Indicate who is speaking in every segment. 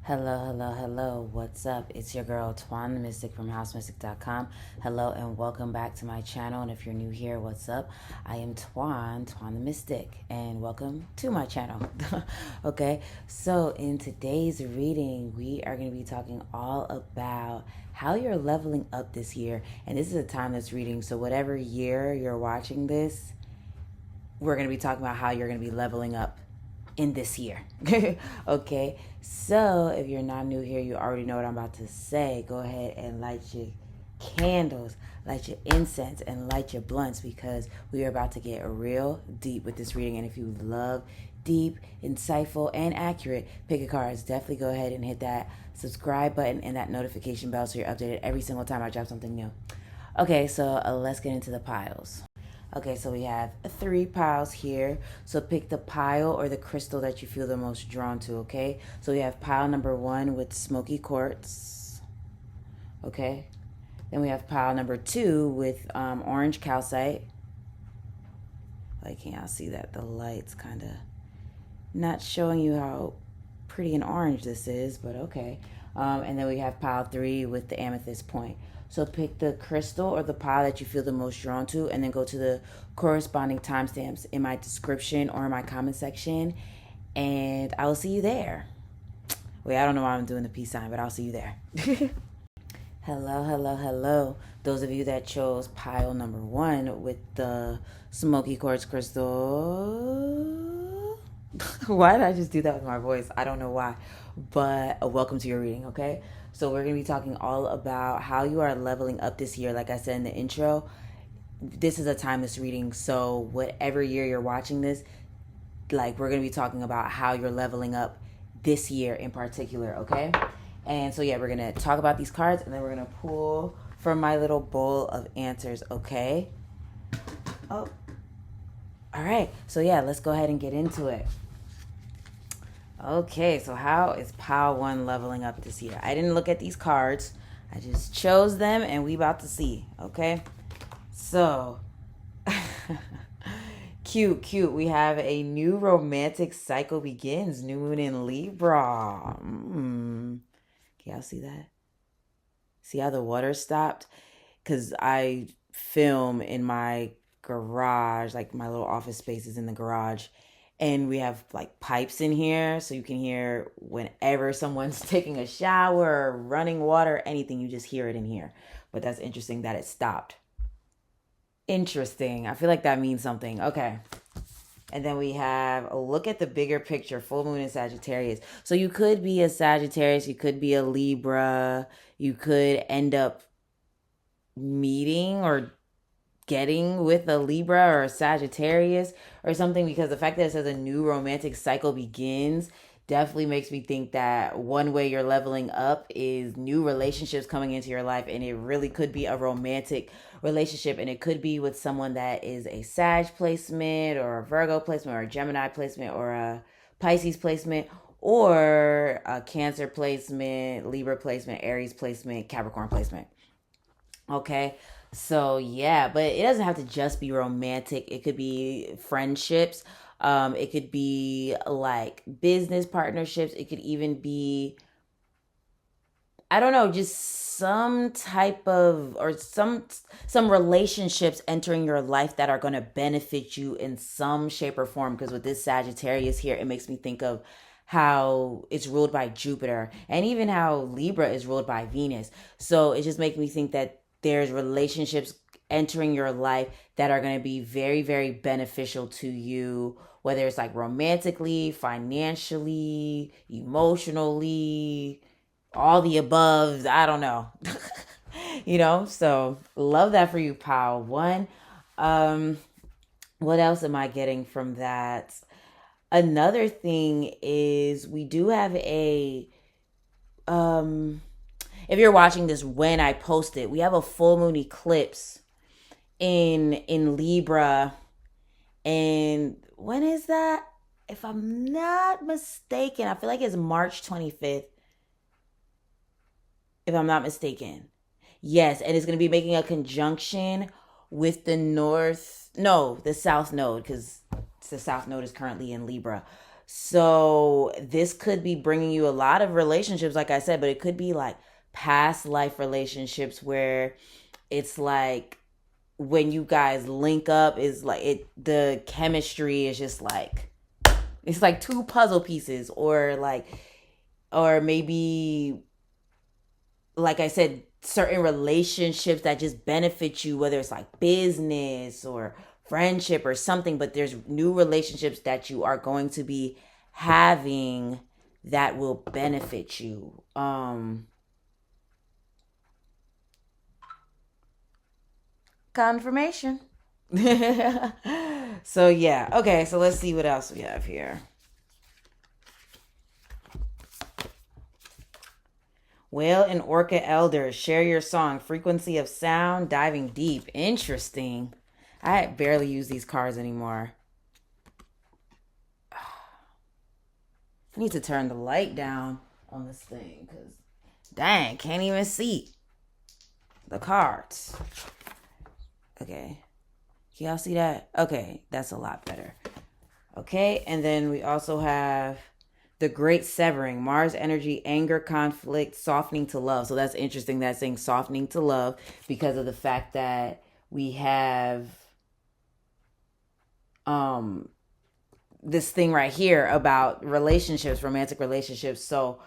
Speaker 1: Hello, hello, hello. What's up? It's your girl Twan the Mystik from housemystik.com. Hello and welcome back to my channel. And if you're new here, what's up? I am Twan the Mystik, and welcome to my channel. Okay, so in today's reading, we are going to be talking all about how you're leveling up this year. And this is a timeless reading, so whatever year you're watching this, we're going to be talking about how you're going to be leveling up in this year. Okay, so if you're not new here, you already know what I'm about to say. Go ahead and light your candles, light your incense, and light your blunts, because we are about to get real deep with this reading. And if you love deep, insightful, and accurate pick a cards, definitely go ahead and hit that subscribe button and that notification bell so you're updated every single time I drop something new. Okay, so let's get into the piles. Okay, so we have 3 piles here. So pick the pile or the crystal that you feel the most drawn to, okay? So we have pile number 1 with smoky quartz, okay? Then we have pile number 2 with orange calcite. Like, can y'all see that? The light's kind of not showing you how pretty and orange this is, but okay. And then we have pile 3 with the amethyst point. So pick the crystal or the pile that you feel the most drawn to, and then go to the corresponding timestamps in my description or in my comment section, and I will see you there. Wait, I don't know why I'm doing the peace sign, but I'll see you there. Hello, hello, hello. Those of you that chose pile number 1 with the smoky quartz crystal. Why did I just do that with my voice? I don't know why, but welcome to your reading, okay? So we're going to be talking all about how you are leveling up this year. Like I said in the intro, this is a timeless reading, so whatever year you're watching this, like, we're going to be talking about how you're leveling up this year in particular, okay? And so yeah, we're going to talk about these cards, and then we're going to pull from my little bowl of answers, okay? Oh, all right. So yeah, let's go ahead and get into it. Okay, so how is pile 1 leveling up this year? I didn't look at these cards. I just chose them, and we about to see, okay? So, cute. We have a new romantic cycle begins. New moon in Libra. Can y'all see that? See how the water stopped? Because I film in my garage, like my little office space is in the garage. And we have like pipes in here, so you can hear whenever someone's taking a shower, running water, anything, you just hear it in here. But that's interesting that it stopped. Interesting. I feel like that means something. Okay. And then we have a look at the bigger picture, full moon in Sagittarius. So you could be a Sagittarius, you could be a Libra, you could end up meeting or getting with a Libra or a Sagittarius or something, because the fact that it says a new romantic cycle begins definitely makes me think that one way you're leveling up is new relationships coming into your life, and it really could be a romantic relationship, and it could be with someone that is a Sag placement or a Virgo placement or a Gemini placement or a Pisces placement or a Cancer placement, Libra placement, Aries placement, Capricorn placement. Okay, so yeah, but it doesn't have to just be romantic. It could be friendships. It could be like business partnerships. It could even be, I don't know, just some type of, or some relationships entering your life that are going to benefit you in some shape or form. Because with this Sagittarius here, it makes me think of how it's ruled by Jupiter, and even how Libra is ruled by Venus. So it just makes me think that there's relationships entering your life that are going to be very, very beneficial to you, whether it's like romantically, financially, emotionally, all the above. I don't know. So love that for you, pile 1. What else am I getting from that? Another thing is we do have a if you're watching this when I post it, we have a full moon eclipse in Libra. And when is that? If I'm not mistaken, I feel like it's March 25th. If I'm not mistaken. Yes, and it's going to be making a conjunction with the south node, because the south node is currently in Libra. So this could be bringing you a lot of relationships, like I said, but it could be like past life relationships where it's like when you guys link up is like the chemistry is just like it's like two puzzle pieces, or maybe like I said, certain relationships that just benefit you, whether it's like business or friendship or something, but there's new relationships that you are going to be having that will benefit you. Confirmation. So yeah, okay, so let's see what else we have here. Whale and Orca Elders, share your song. Frequency of sound, diving deep. Interesting. I barely use these cards anymore. I need to turn the light down on this thing because, dang, can't even see the cards. Okay. Can y'all see that? Okay, that's a lot better. Okay, and then we also have the Great Severing, Mars energy, anger, conflict, softening to love. So that's interesting. That's saying softening to love because of the fact that we have this thing right here about relationships, romantic relationships. So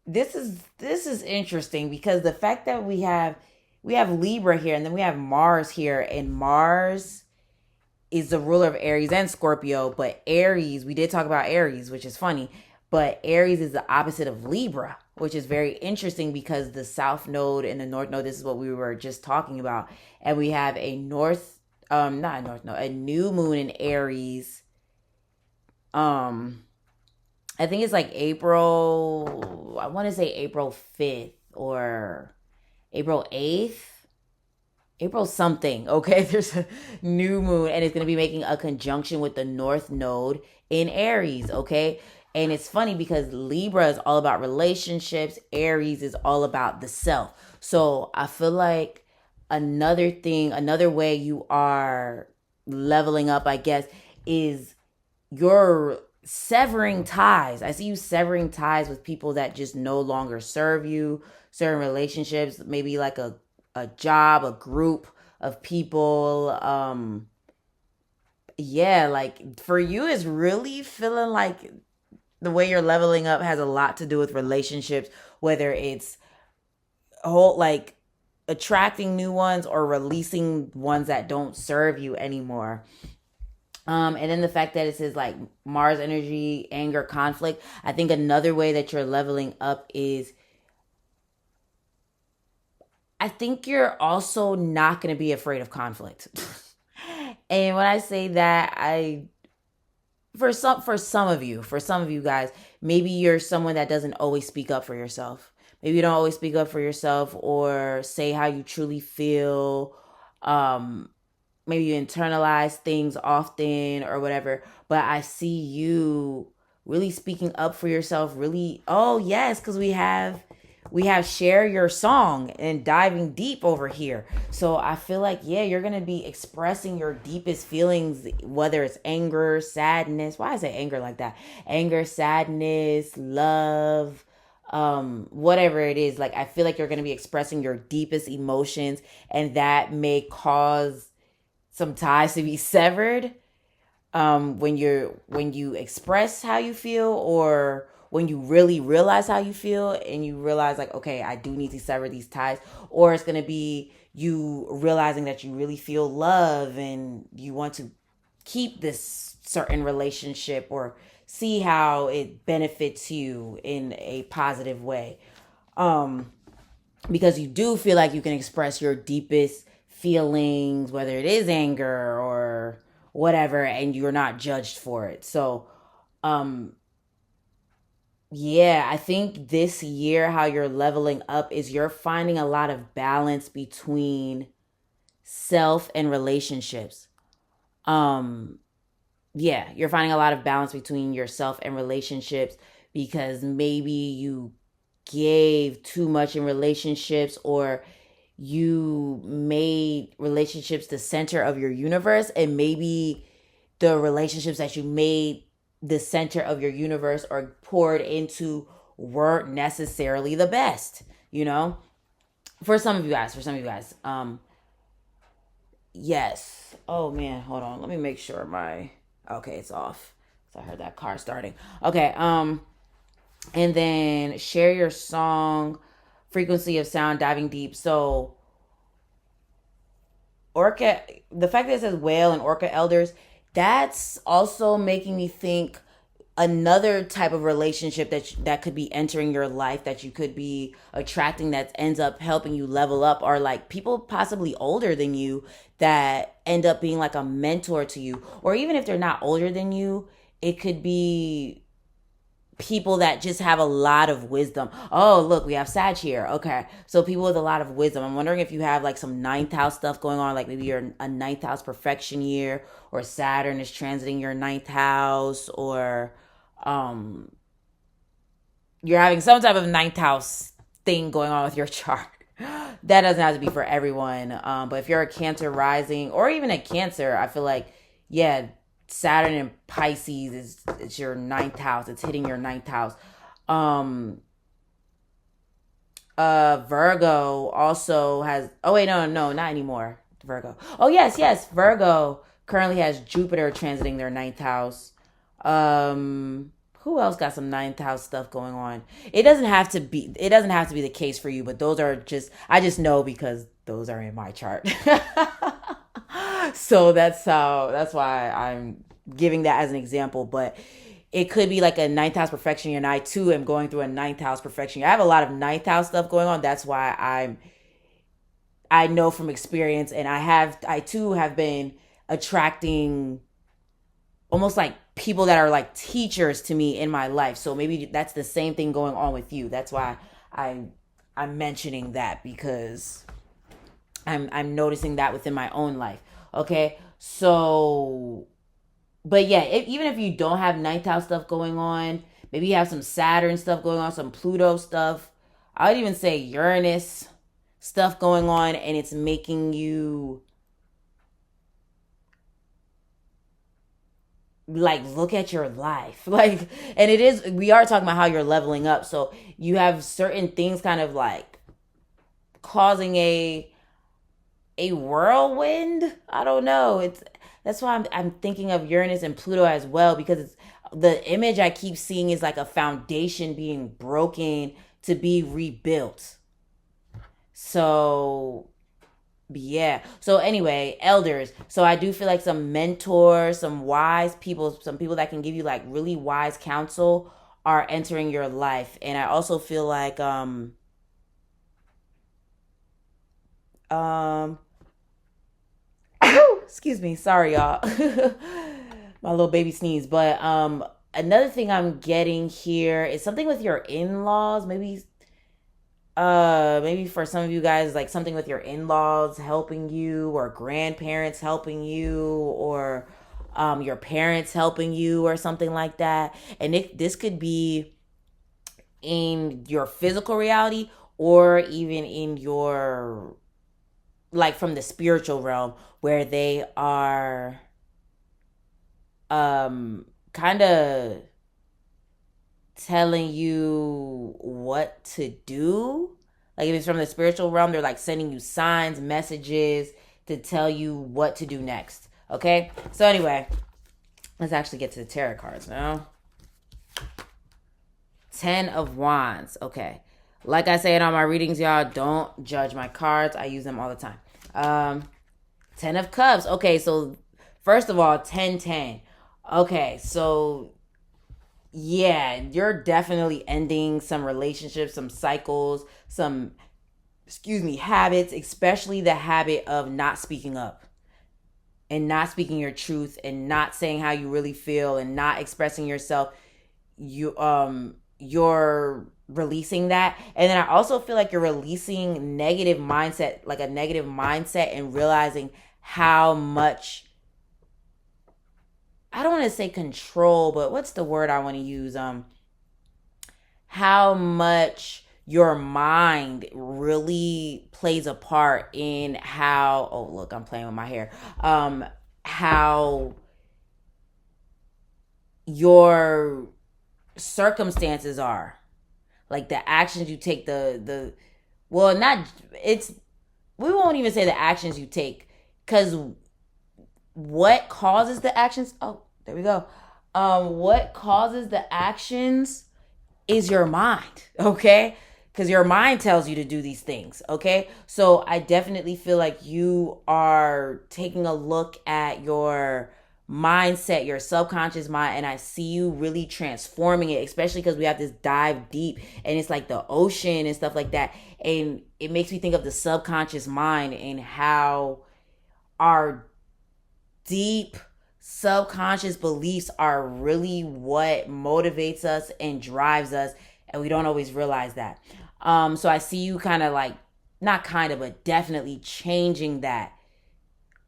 Speaker 1: this is interesting because the fact that we have Libra here and then we have Mars here, and Mars is the ruler of Aries and Scorpio, but Aries, we did talk about Aries, which is funny, but Aries is the opposite of Libra, which is very interesting because the South Node and the North Node, this is what we were just talking about. And we have a a new moon in Aries. I think it's like April, I want to say April 5th or April 8th. April something, okay? There's a new moon and it's going to be making a conjunction with the North Node in Aries, okay? And it's funny because Libra is all about relationships. Aries is all about the self. So I feel like another way you are leveling up, I guess, is you're severing ties. I see you severing ties with people that just no longer serve you, certain relationships, maybe like a job, a group of people. Yeah, like for you, it's really feeling like the way you're leveling up has a lot to do with relationships, whether it's whole like attracting new ones or releasing ones that don't serve you anymore. And then the fact that it says like Mars energy, anger, conflict. I think another way that you're leveling up is I think you're also not going to be afraid of conflict. And when I say that, for some of you guys, maybe you're someone that doesn't always speak up for yourself. Maybe you don't always speak up for yourself or say how you truly feel. Maybe you internalize things often or whatever, but I see you really speaking up for yourself. Really, oh yes, because we have share your song and diving deep over here. So I feel like, yeah, you're going to be expressing your deepest feelings, whether it's anger, sadness. Why I say anger like that? Anger, sadness, love, whatever it is. Like, I feel like you're going to be expressing your deepest emotions, and that may cause some ties to be severed, when you express how you feel, or when you really realize how you feel and you realize like, okay, I do need to sever these ties. Or it's going to be you realizing that you really feel love and you want to keep this certain relationship or see how it benefits you in a positive way. Because you do feel like you can express your deepest feelings, whether it is anger or whatever, and you're not judged for it. So, yeah, I think this year, how you're leveling up is you're finding a lot of balance between self and relationships. Um, yeah, you're finding a lot of balance between yourself and relationships because maybe you gave too much in relationships, or you made relationships the center of your universe, and maybe the relationships that you made the center of your universe or poured into weren't necessarily the best, you know? For some of you guys, yes. Oh man, hold on. Let me make sure my okay, it's off. So I heard that car starting. Okay, and then share your song, frequency of sound, diving deep. So orca, the fact that it says whale and orca elders, that's also making me think another type of relationship that could be entering your life, that you could be attracting, that ends up helping you level up, are like people possibly older than you that end up being like a mentor to you. Or even if they're not older than you, it could be people that just have a lot of wisdom. Oh, look, we have Sag here. Okay. So people with a lot of wisdom. I'm wondering if you have like some ninth house stuff going on, like maybe you're a ninth house perfection year, or Saturn is transiting your ninth house, or um you're having some type of ninth house thing going on with your chart. That doesn't have to be for everyone. But if you're a Cancer rising or even a Cancer, I feel like, yeah, Saturn and Pisces is it's your ninth house. It's hitting your ninth house. Um, Virgo also has. Oh wait, no, not anymore. Virgo. Oh yes. Virgo currently has Jupiter transiting their ninth house. Who else got some ninth house stuff going on? It doesn't have to be. It doesn't have to be the case for you, but those are just. I just know because those are in my chart. So that's why I'm giving that as an example. But it could be like a ninth house perfection year, and I too am going through a ninth house perfection year. I have a lot of ninth house stuff going on. That's why I know from experience, and I too have been attracting almost like people that are like teachers to me in my life. So maybe that's the same thing going on with you. That's why I'm mentioning that, because I'm noticing that within my own life. Okay, so but yeah, even if you don't have ninth house stuff going on, maybe you have some Saturn stuff going on, some Pluto stuff. I would even say Uranus stuff going on, and it's making you like look at your life. Like, and it is, we are talking about how you're leveling up. So you have certain things kind of like causing a whirlwind. I don't know. It's that's why I'm thinking of Uranus and Pluto as well, because it's the image I keep seeing is like a foundation being broken to be rebuilt. So yeah. So anyway, elders. So I do feel like some mentors, some wise people, some people that can give you like really wise counsel are entering your life. And I also feel like um excuse me, sorry y'all. My little baby sneeze. But another thing I'm getting here is something with your in-laws, maybe for some of you guys, like something with your in-laws helping you, or grandparents helping you, or your parents helping you, or something like that. And this could be in your physical reality, or even in your, like, from the spiritual realm, where they are kind of telling you what to do. Like if it's from the spiritual realm, they're like sending you signs, messages to tell you what to do next. Okay? So anyway, let's actually get to the tarot cards now. 10 of Wands. Okay. Like I say in all my readings, y'all, don't judge my cards. I use them all the time. 10 of Cups. Okay, so first of all, 10-10. Okay, so yeah, you're definitely ending some relationships, some cycles, some, habits, especially the habit of not speaking up and not speaking your truth and not saying how you really feel and not expressing yourself. You're releasing that. And then I also feel like you're releasing negative mindset, like a negative mindset, and realizing how much, I don't want to say control, but what's the word I want to use? How much your mind really plays a part in how, oh look, I'm playing with my hair. How your circumstances are, like the actions you take, the well, not it's we won't even say the actions you take, because what causes the actions, oh, there we go, what causes the actions is your mind, okay? Because your mind tells you to do these things, okay? So I definitely feel like you are taking a look at your mindset, your subconscious mind, and I see you really transforming it, especially because we have this dive deep and it's like the ocean and stuff like that. And it makes me think of the subconscious mind and how our deep subconscious beliefs are really what motivates us and drives us, and we don't always realize that. So I see you kind of like, not kind of, but definitely changing that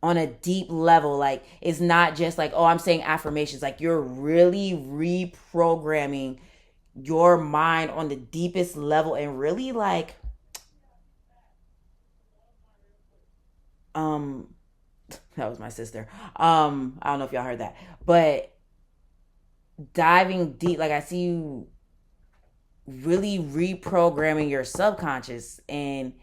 Speaker 1: on a deep level. Like, it's not just like, oh, I'm saying affirmations. Like, you're really reprogramming your mind on the deepest level, and really like, um that was my sister. I don't know if y'all heard that, but diving deep, like I see you really reprogramming your subconscious. And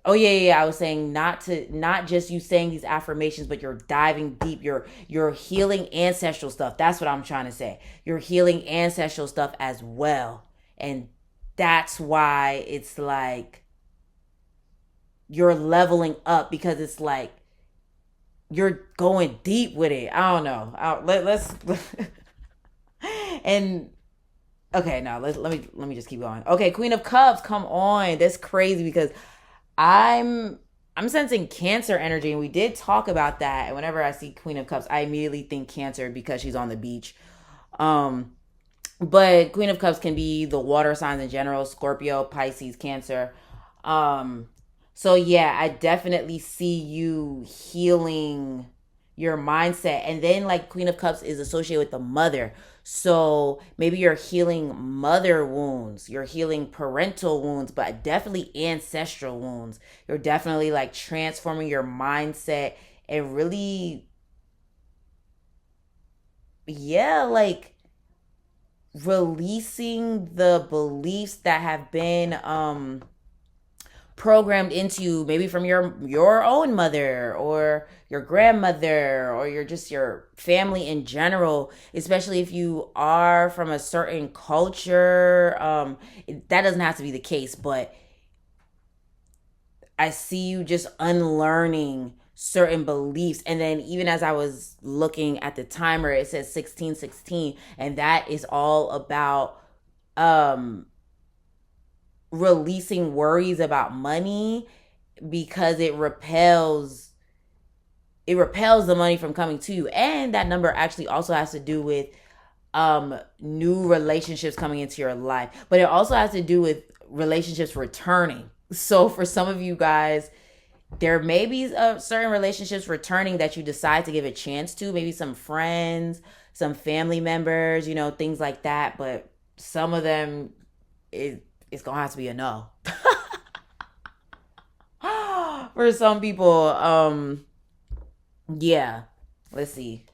Speaker 1: oh yeah, I was saying, not just you saying these affirmations, but you're diving deep, you're healing ancestral stuff. That's what I'm trying to say. You're healing ancestral stuff as well. And that's why it's like you're leveling up, because it's like you're going deep with it. I don't know. Let's and okay, now let me just keep going. Okay, Queen of Cups, come on. That's crazy, because I'm I'm sensing Cancer energy, and we did talk about that. And whenever I see Queen of Cups, I immediately think Cancer because she's on the beach. Um, but Queen of Cups can be the water signs in general: Scorpio, Pisces, Cancer. Um, so yeah, I definitely see you healing your mindset. And then, like, Queen of Cups is associated with the mother. So maybe you're healing mother wounds, you're healing parental wounds, but definitely ancestral wounds. You're definitely like transforming your mindset and really, yeah, like releasing the beliefs that have been programmed into you, maybe from your own mother or your grandmother or your family in general, especially if you are from a certain culture. That doesn't have to be the case, but I see you just unlearning certain beliefs. And then, even as I was looking at the timer, it says 1616, and that is all about um releasing worries about money, because it repels the money from coming to you. And that number actually also has to do with new relationships coming into your life, but it also has to do with relationships returning. So for some of you guys, there may be certain relationships returning that you decide to give a chance to, maybe some friends, some family members, things like that. But some of them, it's gonna have to be a no. For some people, yeah. Let's see.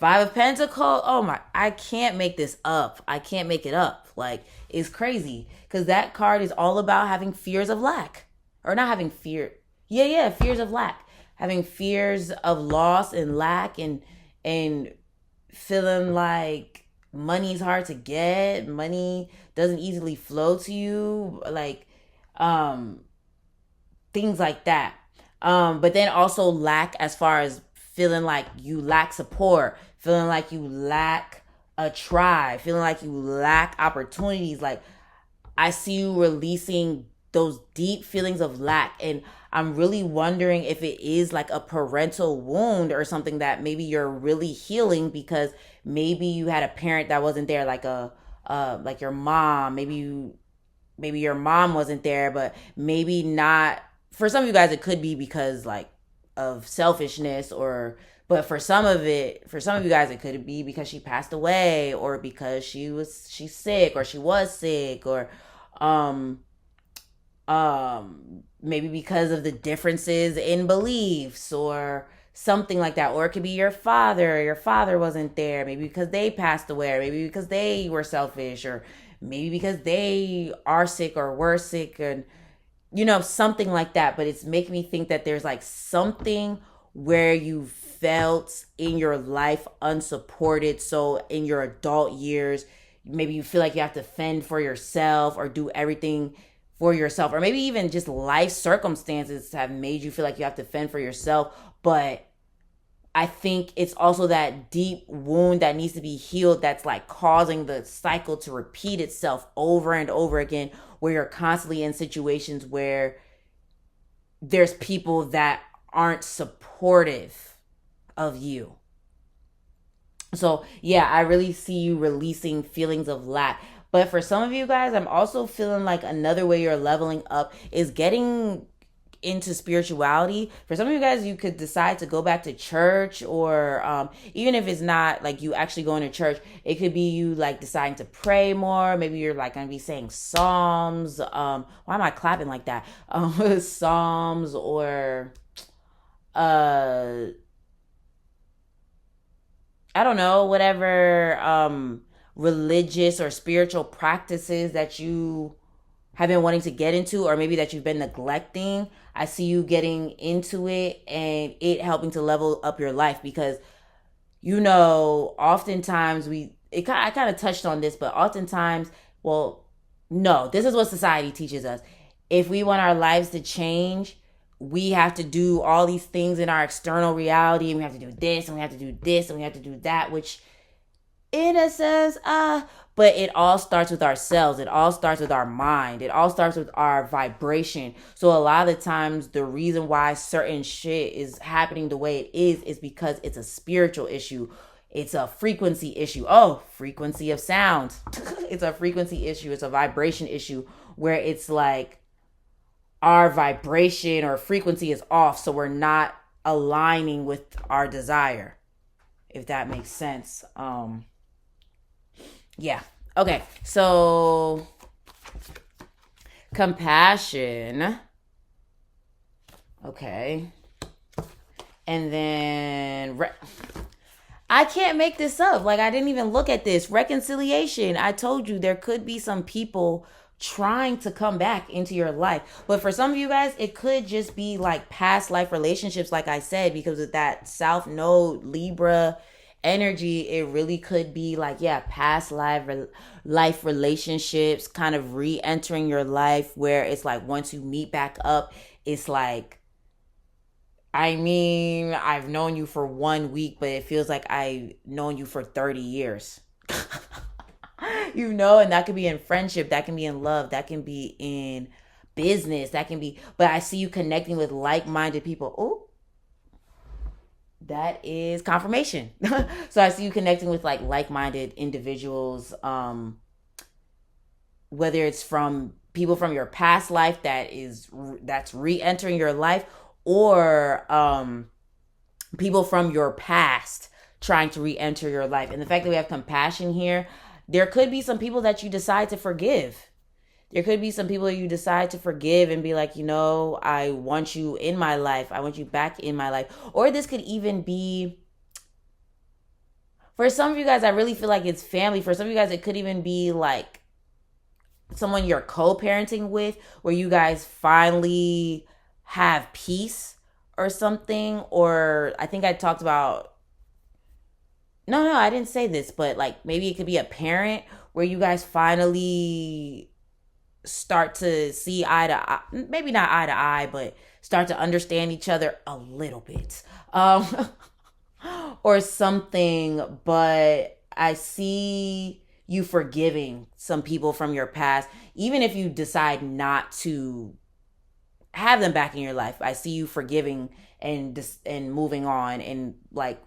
Speaker 1: Five of Pentacles. Oh my, I can't make this up. I can't make it up. Like, it's crazy. Because that card is all about having fears of lack. Or not having fear. Yeah, fears of lack. Having fears of loss and lack, and feeling like money's hard to get. Money doesn't easily flow to you. Like, um, things like that. But then also lack, as far as feeling like you lack support, feeling like you lack a tribe, feeling like you lack opportunities. Like, I see you releasing those deep feelings of lack. And I'm really wondering if it is like a parental wound or something that maybe you're really healing, because maybe you had a parent that wasn't there, like like your mom. Maybe your mom wasn't there, but maybe not. For some of you guys, it could be because, like, of selfishness, but for some of you guys, it could be because she passed away, or because she's sick, or she was sick, or um maybe because of the differences in beliefs or something like that. Or it could be your father wasn't there, maybe because they passed away, or maybe because they were selfish, or maybe because they are sick or were sick, and something like that. But it's making me think that there's like something where you felt in your life unsupported. So in your adult years, maybe you feel like you have to fend for yourself or do everything for yourself, or maybe even just life circumstances have made you feel like you have to fend for yourself. But I think it's also that deep wound that needs to be healed that's like causing the cycle to repeat itself over and over again, where you're constantly in situations where there's people that aren't supportive of you. So yeah, I really see you releasing feelings of lack. But for some of you guys, I'm also feeling like another way you're leveling up is getting into spirituality. For some of you guys, you could decide to go back to church, or even if it's not like you actually going to church, it could be you like deciding to pray more. Maybe you're like going to be saying psalms. Why am I clapping like that? Psalms, or I don't know, whatever religious or spiritual practices that you have been wanting to get into, or maybe that you've been neglecting. I see you getting into it and it helping to level up your life, because oftentimes I kind of touched on this, but oftentimes, well, no, this is what society teaches us. If we want our lives to change, we have to do all these things in our external reality, and we have to do this, and we have to do this, and we have to do that, which in a sense, but it all starts with ourselves. It all starts with our mind. It all starts with our vibration. So a lot of the times, the reason why certain shit is happening the way it is because it's a spiritual issue. It's a frequency issue. Oh, frequency of sound. It's a frequency issue. It's a vibration issue, where it's like our vibration or frequency is off. So we're not aligning with our desire, if that makes sense. Yeah. Okay. So compassion. Okay. And then I can't make this up. Like, I didn't even look at this. Reconciliation. I told you there could be some people trying to come back into your life. But for some of you guys, it could just be like past life relationships, like I said, because of that South Node Libra energy. It really could be like, yeah, past life relationships kind of re-entering your life, where it's like once you meet back up, it's like, I mean, I've known you for 1 week, but it feels like I've known you for 30 years. And that could be in friendship, that can be in love, that can be in business, that can be, but I see you connecting with like-minded people. Oh, that is confirmation. So I see you connecting with like-minded individuals, whether it's from people from your past life that's re-entering your life, or people from your past trying to re-enter your life. And the fact that we have compassion here, there could be some people that you decide to forgive. There could be some people you decide to forgive and be like, I want you in my life. I want you back in my life. Or this could even be, for some of you guys, I really feel like it's family. For some of you guys, it could even be like someone you're co-parenting with, where you guys finally have peace or something. Or I think I talked about, no, I didn't say this, but like maybe it could be a parent where you guys finally start to see eye to eye, maybe not eye to eye, but start to understand each other a little bit, or something. But I see you forgiving some people from your past, even if you decide not to have them back in your life. I see you forgiving and moving on, and like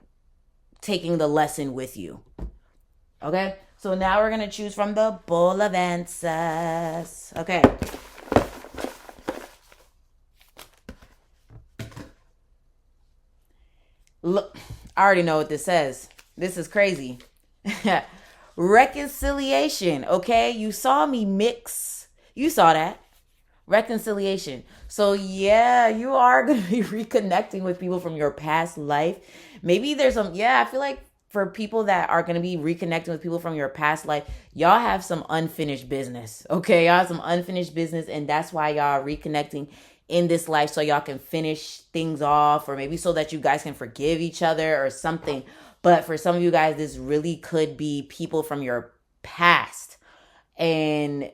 Speaker 1: taking the lesson with you. Okay, so now we're gonna choose from the bowl of answers. Okay, look, I already know what this says. This is crazy. Reconciliation. Okay, you saw me mix. You saw that. reconciliation. So yeah, you are going to be reconnecting with people from your past life. Maybe there's some, yeah, I feel like for people that are going to be reconnecting with people from your past life, y'all have some unfinished business. Okay, y'all have some unfinished business, and that's why y'all are reconnecting in this life, so y'all can finish things off, or maybe so that you guys can forgive each other or something. But for some of you guys, this really could be people from your past, and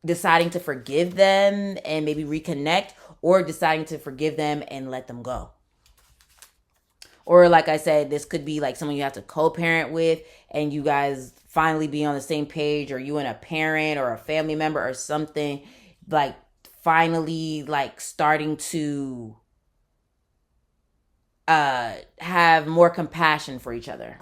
Speaker 1: deciding to forgive them and maybe reconnect, or deciding to forgive them and let them go. Or like I said, this could be like someone you have to co-parent with, and you guys finally be on the same page, or you and a parent or a family member or something, like finally like starting to have more compassion for each other.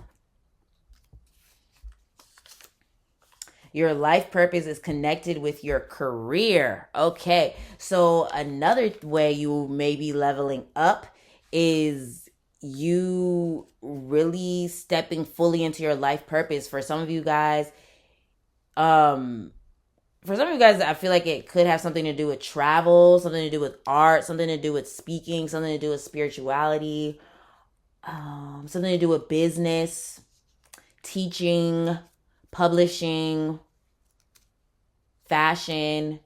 Speaker 1: Your life purpose is connected with your career. Okay. So another way you may be leveling up is you really stepping fully into your life purpose. For some of you guys, I feel like it could have something to do with travel, something to do with art, something to do with speaking, something to do with spirituality, something to do with business, teaching, publishing, fashion,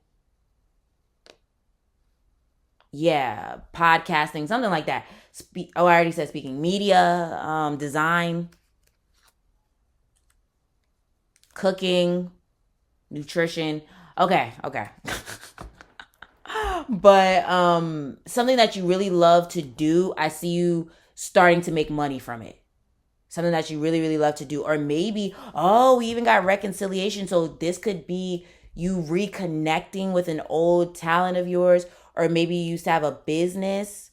Speaker 1: yeah, podcasting, something like that. I already said speaking, media, design, cooking, nutrition. Okay. But something that you really love to do, I see you starting to make money from it. Something that you really, really love to do. Or maybe, we even got reconciliation. So this could be you reconnecting with an old talent of yours. Or maybe you used to have a business.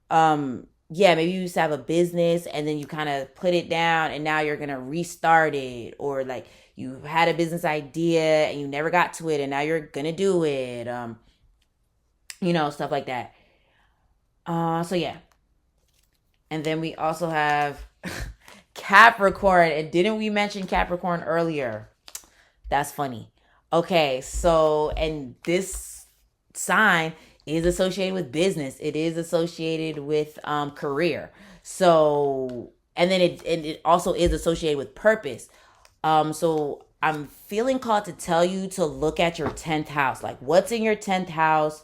Speaker 1: Maybe you used to have a business and then you kind of put it down and now you're going to restart it. Or like you had a business idea and you never got to it and now you're going to do it. Stuff like that. So yeah. And then we also have Capricorn. And didn't we mention Capricorn earlier? That's funny. Okay, so, and this sign is associated with business. It is associated with career. So, and then it also is associated with purpose. So I'm feeling called to tell you to look at your 10th house. Like, what's in your 10th house?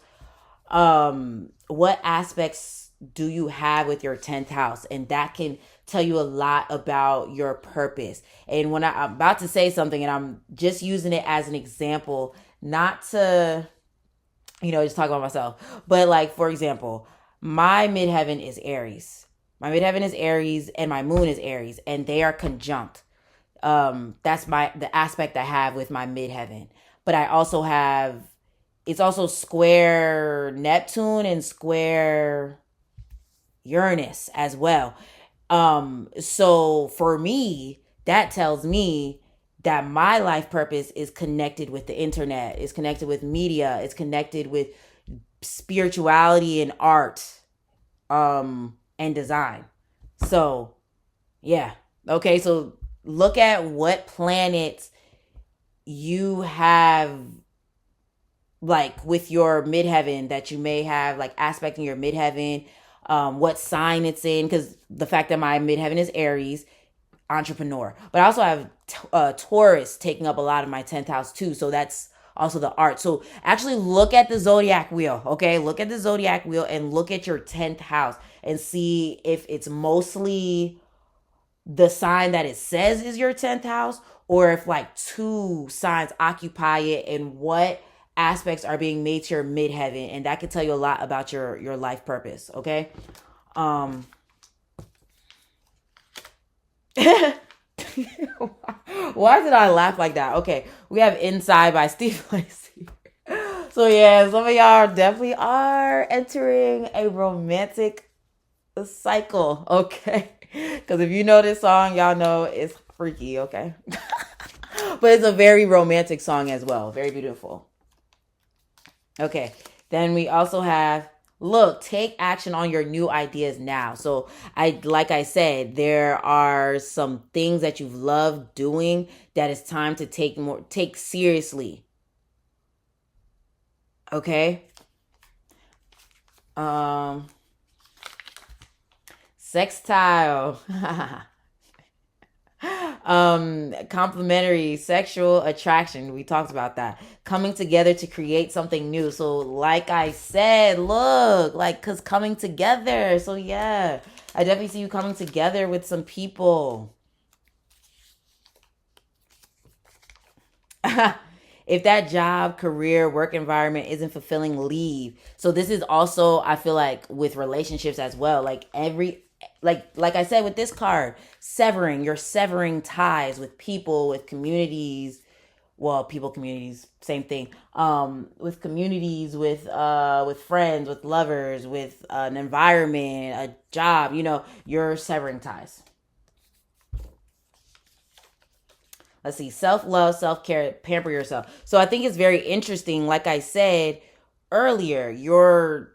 Speaker 1: What aspects do you have with your 10th house? And that can tell you a lot about your purpose. And when I'm about to say something and I'm just using it as an example, not to, just talk about myself, but like, for example, my midheaven is Aries. My midheaven is Aries and my moon is Aries, and they are conjunct. That's the aspect I have with my midheaven. But I also have, it's also square Neptune and square Uranus as well. So for me, that tells me that my life purpose is connected with the internet, is connected with media, it's connected with spirituality and art, and design. So, yeah. Okay, so look at what planets you have like with your midheaven that you may have like aspecting your midheaven, what sign it's in, because the fact that my midheaven is Aries, entrepreneur, but I also have Taurus taking up a lot of my 10th house too, so that's also the art. So actually look at the zodiac wheel. Okay, look at the zodiac wheel and look at your 10th house and see if it's mostly the sign that it says is your 10th house, or if like two signs occupy it and what aspects are being made to your midheaven, and that can tell you a lot about your life purpose. Okay. Why did I laugh like that? Okay, we have Inside by Steve Lacy. So yeah, some of y'all definitely are entering a romantic cycle. Okay, because if you know this song, y'all know it's freaky. Okay. But it's a very romantic song as well. Very beautiful. Okay, then we also have, look, take action on your new ideas now. So like I said, there are some things that you've loved doing that it's time to take seriously. Okay. Sextile. Complementary sexual attraction. We talked about that. Coming together to create something new. So like I said, look, like, cause coming together. So yeah, I definitely see you coming together with some people. If that job, career, work environment isn't fulfilling, leave. So this is also, I feel like, with relationships as well. Like like I said with this card, you're severing ties with people, with communities. Well, people, communities, same thing. With communities, with friends, with lovers, with an environment, a job. You're severing ties. Let's see, self-love, self-care, pamper yourself. So I think it's very interesting. Like I said earlier, because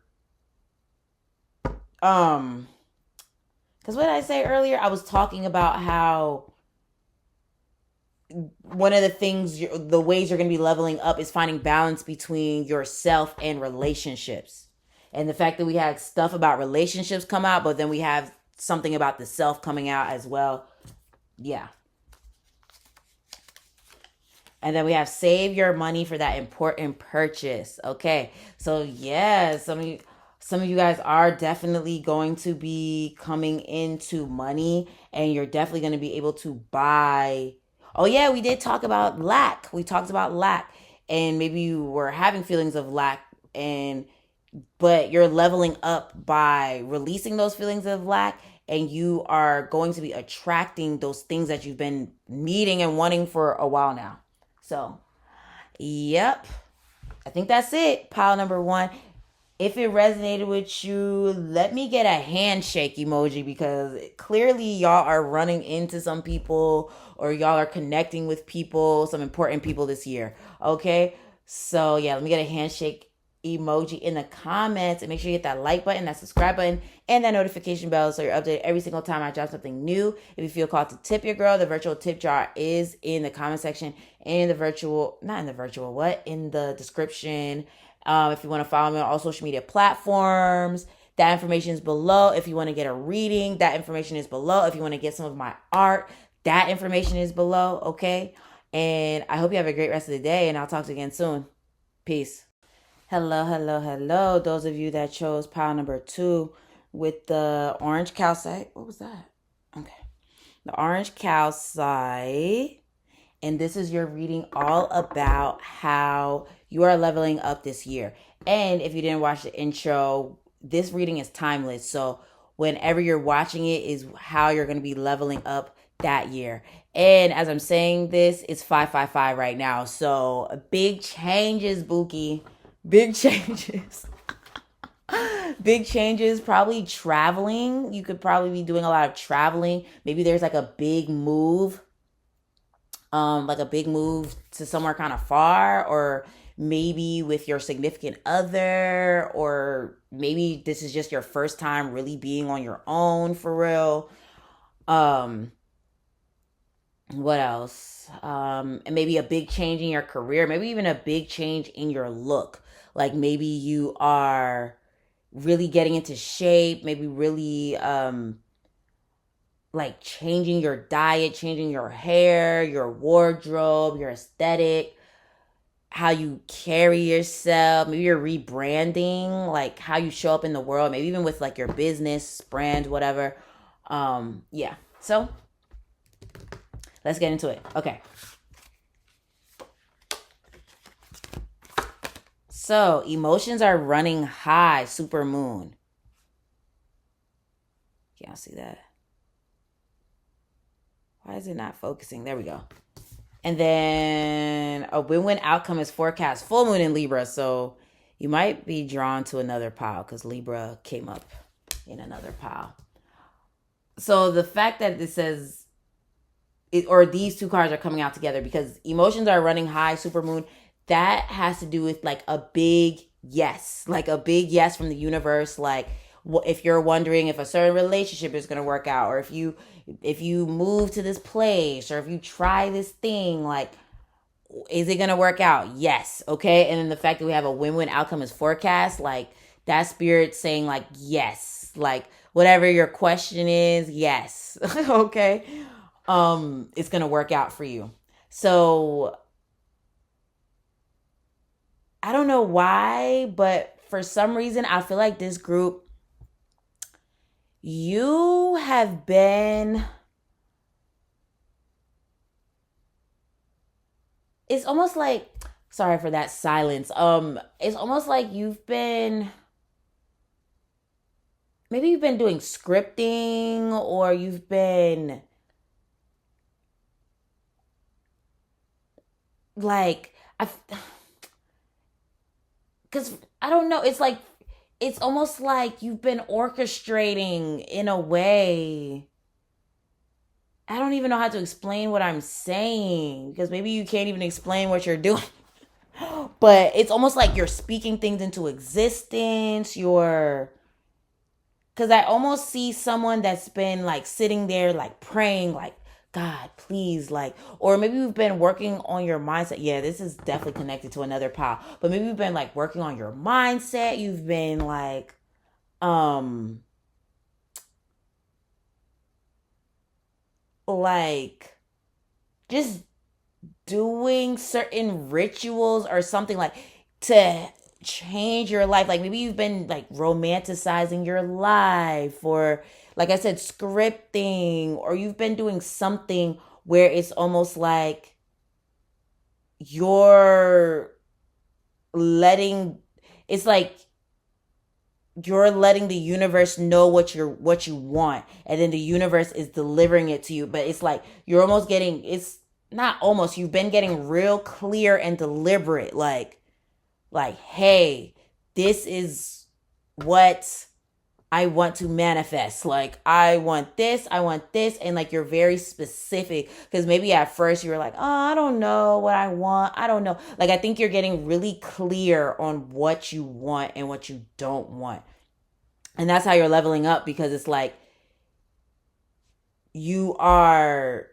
Speaker 1: what did I say earlier? I was talking about how one of the things, the ways you're going to be leveling up is finding balance between yourself and relationships. And the fact that we had stuff about relationships come out, but then we have something about the self coming out as well. Yeah. And then we have save your money for that important purchase. Okay. So yeah, some of you guys are definitely going to be coming into money, and you're definitely going to be able to buy. Oh yeah, we did talk about lack. We talked about lack, and maybe you were having feelings of lack, but you're leveling up by releasing those feelings of lack, and you are going to be attracting those things that you've been needing and wanting for a while now. So, yep. I think that's it. Pile number 1. If it resonated with you, let me get a handshake emoji, because clearly y'all are running into some people, or y'all are connecting with people, some important people this year. Okay? So, yeah, let me get a handshake emoji in the comments, and make sure you hit that like button, that subscribe button, and that notification bell so you're updated every single time I drop something new. If you feel called to tip your girl, the virtual tip jar is in the comment section, and in the description. If you want to follow me on all social media platforms, that information is below. If you want to get a reading, that information is below. If you want to get some of my art, that information is below. Okay. And I hope you have a great rest of the day, and I'll talk to you again soon. Peace. Hello, hello, hello. Those of you that chose pile number 2 with the orange calcite. What was that? Okay. The orange calcite. And this is your reading all about how you are leveling up this year. And if you didn't watch the intro, this reading is timeless. So whenever you're watching it is how you're going to be leveling up that year. And as I'm saying this, it's 555 right now. So big changes, Buki. Big changes. Big changes. Probably traveling. You could probably be doing a lot of traveling. Maybe there's like a big move. Like a big move to somewhere kind of far, or maybe with your significant other, or maybe this is just your first time really being on your own for real. What else? And maybe a big change in your career, maybe even a big change in your look. Like maybe you are really getting into shape, maybe really like changing your diet, changing your hair, your wardrobe, your aesthetic, how you carry yourself. Maybe you're rebranding, like how you show up in the world, maybe even with like your business brand, whatever. Yeah. So let's get into it. Okay. So emotions are running high, super moon. Can't see that. Why is it not focusing? There we go. And then a win-win outcome is forecast. Full moon in Libra. So you might be drawn to another pile because Libra came up in another pile. So the fact that this says, or these two cards are coming out together because emotions are running high, super moon, that has to do with like a big yes. Like a big yes from the universe. Like if you're wondering if a certain relationship is going to work out, or if you move to this place, or if you try this thing, like Is it gonna work out? Yes. Okay. And then the fact that we have a win-win outcome is forecast, like that spirit saying like yes, like whatever your question is, yes. Okay. It's gonna work out for you. So I don't know why, but for some reason I feel like this group, you have been, it's almost like, sorry for that silence. It's almost like maybe you've been doing scripting, or you've been like, because I don't know, it's like, it's almost like you've been orchestrating in a way. I don't even know how to explain what I'm saying, because maybe you can't even explain what you're doing. But it's almost like you're speaking things into existence. Because I almost see someone that's been like sitting there, like praying, like, God, please, like, or maybe we've been working on your mindset. Yeah, this is definitely connected to another pile, but maybe we've been like working on your mindset. You've been um, like just doing certain rituals or something like to change your life. Like maybe you've been like romanticizing your life, or like I said, scripting, or you've been doing something where it's almost like you're letting, it's like you're letting the universe know what you want, and then the universe is delivering it to you. But it's like you're almost getting, it's not almost, you've been getting real clear and deliberate, like, hey, this is what I want to manifest. Like, I want this, and like you're very specific, because maybe at first you were like, oh, I don't know what I want, I don't know. Like, I think you're getting really clear on what you want and what you don't want. And that's how you're leveling up, because it's like you are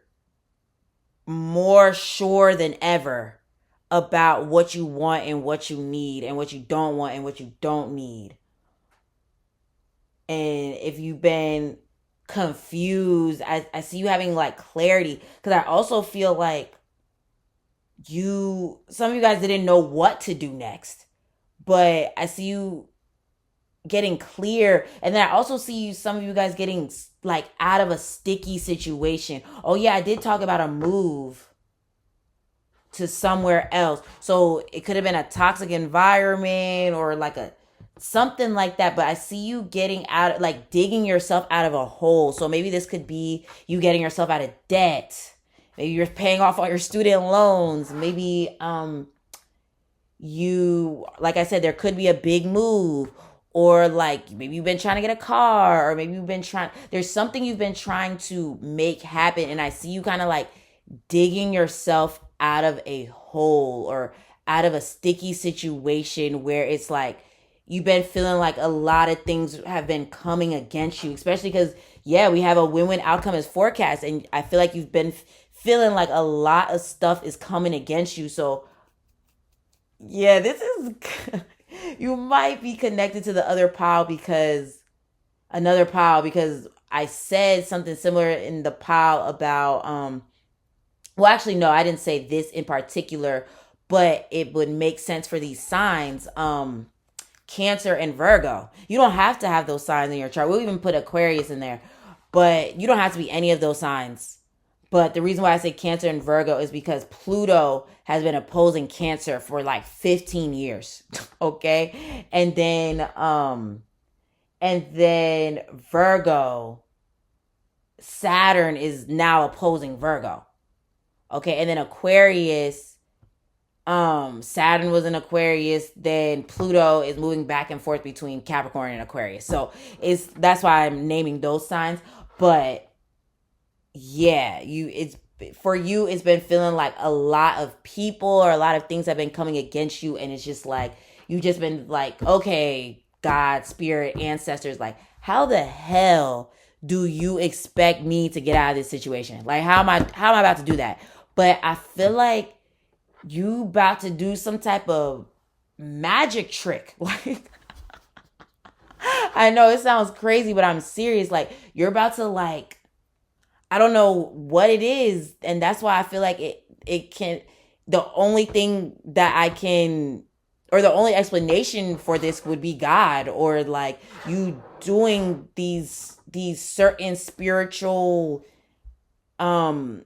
Speaker 1: more sure than ever about what you want and what you need, and what you don't want and what you don't need. And if you've been confused, I see you having like clarity, because I also feel like some of you guys didn't know what to do next, but I see you getting clear. And then I also see some of you guys getting like out of a sticky situation. Oh yeah, I did talk about a move to somewhere else. So it could have been a toxic environment, or like a something like that. But I see you getting out, like digging yourself out of a hole. So maybe this could be you getting yourself out of debt. Maybe you're paying off all your student loans. Maybe you, like I said, there could be a big move, or like maybe you've been trying to get a car, or maybe there's something you've been trying to make happen. And I see you kind of like digging yourself out of a hole, or out of a sticky situation where it's like you've been feeling like a lot of things have been coming against you, especially because, yeah, we have a win-win outcome as forecast. And I feel like you've been feeling like a lot of stuff is coming against you. So yeah, this is you might be connected to the other pile, because I said something similar in the pile about well, actually no, I didn't say this in particular, but it would make sense for these signs. Cancer and Virgo. You don't have to have those signs in your chart. We'll even put Aquarius in there, but you don't have to be any of those signs. But the reason why I say Cancer and Virgo is because Pluto has been opposing Cancer for like 15 years. Okay? And then Virgo, Saturn is now opposing Virgo. Okay? And then Aquarius, Saturn was in Aquarius, then Pluto is moving back and forth between Capricorn and Aquarius. So that's why I'm naming those signs. But yeah, it's been feeling like a lot of people or a lot of things have been coming against you, and it's just like you've just been like, okay, God, spirit, ancestors, like, how the hell do you expect me to get out of this situation? Like, how am I about to do that? But I feel like you about to do some type of magic trick. Like, I know it sounds crazy, but I'm serious. Like, you're about to, like, I don't know what it is, and that's why I feel like it can, the only thing that I can, or the only explanation for this would be God, or like you doing these certain spiritual um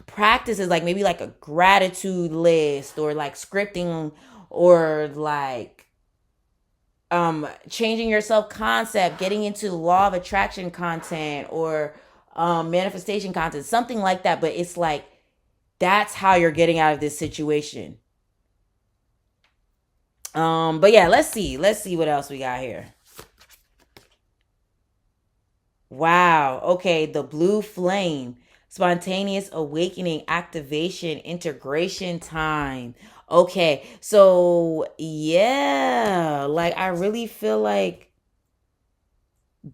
Speaker 1: practices, like maybe like a gratitude list, or like scripting, or like changing your self concept, getting into law of attraction content, or manifestation content, something like that. But it's like that's how you're getting out of this situation. But yeah, let's see what else we got here. Wow. Okay, the blue flame. Spontaneous awakening, activation, integration time. Okay. So, yeah, like I really feel like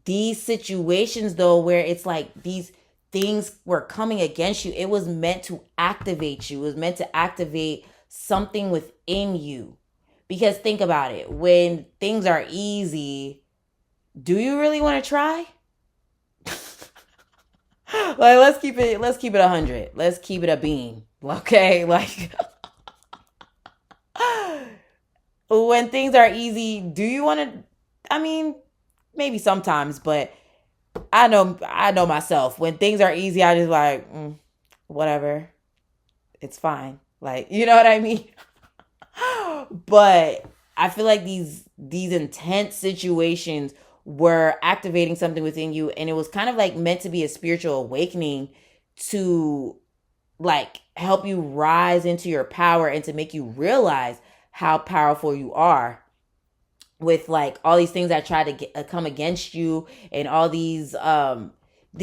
Speaker 1: these situations though where it's like these things were coming against you, it was meant to activate you. It was meant to activate something within you. Because think about it, when things are easy, do you really want to try? Like, let's keep it 100. Let's keep it a beam. Okay? Like, when things are easy, do you want to, I mean, maybe sometimes, but I know myself. When things are easy, I just like, whatever. It's fine. Like, you know what I mean? But I feel like these intense situations were activating something within you, and it was kind of like meant to be a spiritual awakening to like help you rise into your power and to make you realize how powerful you are, with like all these things that try to come against you, and all these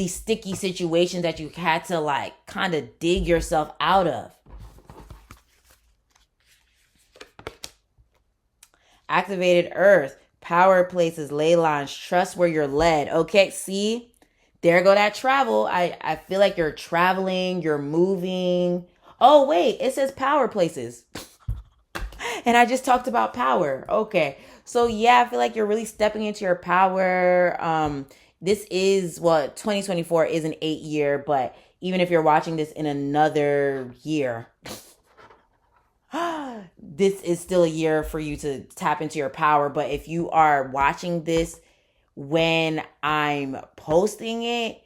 Speaker 1: sticky situations that you had to like kind of dig yourself out of. Activated earth, power places, ley lines, trust where you're led. Okay, see, there go that travel. I feel like you're traveling, you're moving. Oh wait, it says power places. And I just talked about power. Okay. So yeah, I feel like you're really stepping into your power. This is what 2024 is an 8 year, but even if you're watching this in another year, this is still a year for you to tap into your power. But if you are watching this when I'm posting it,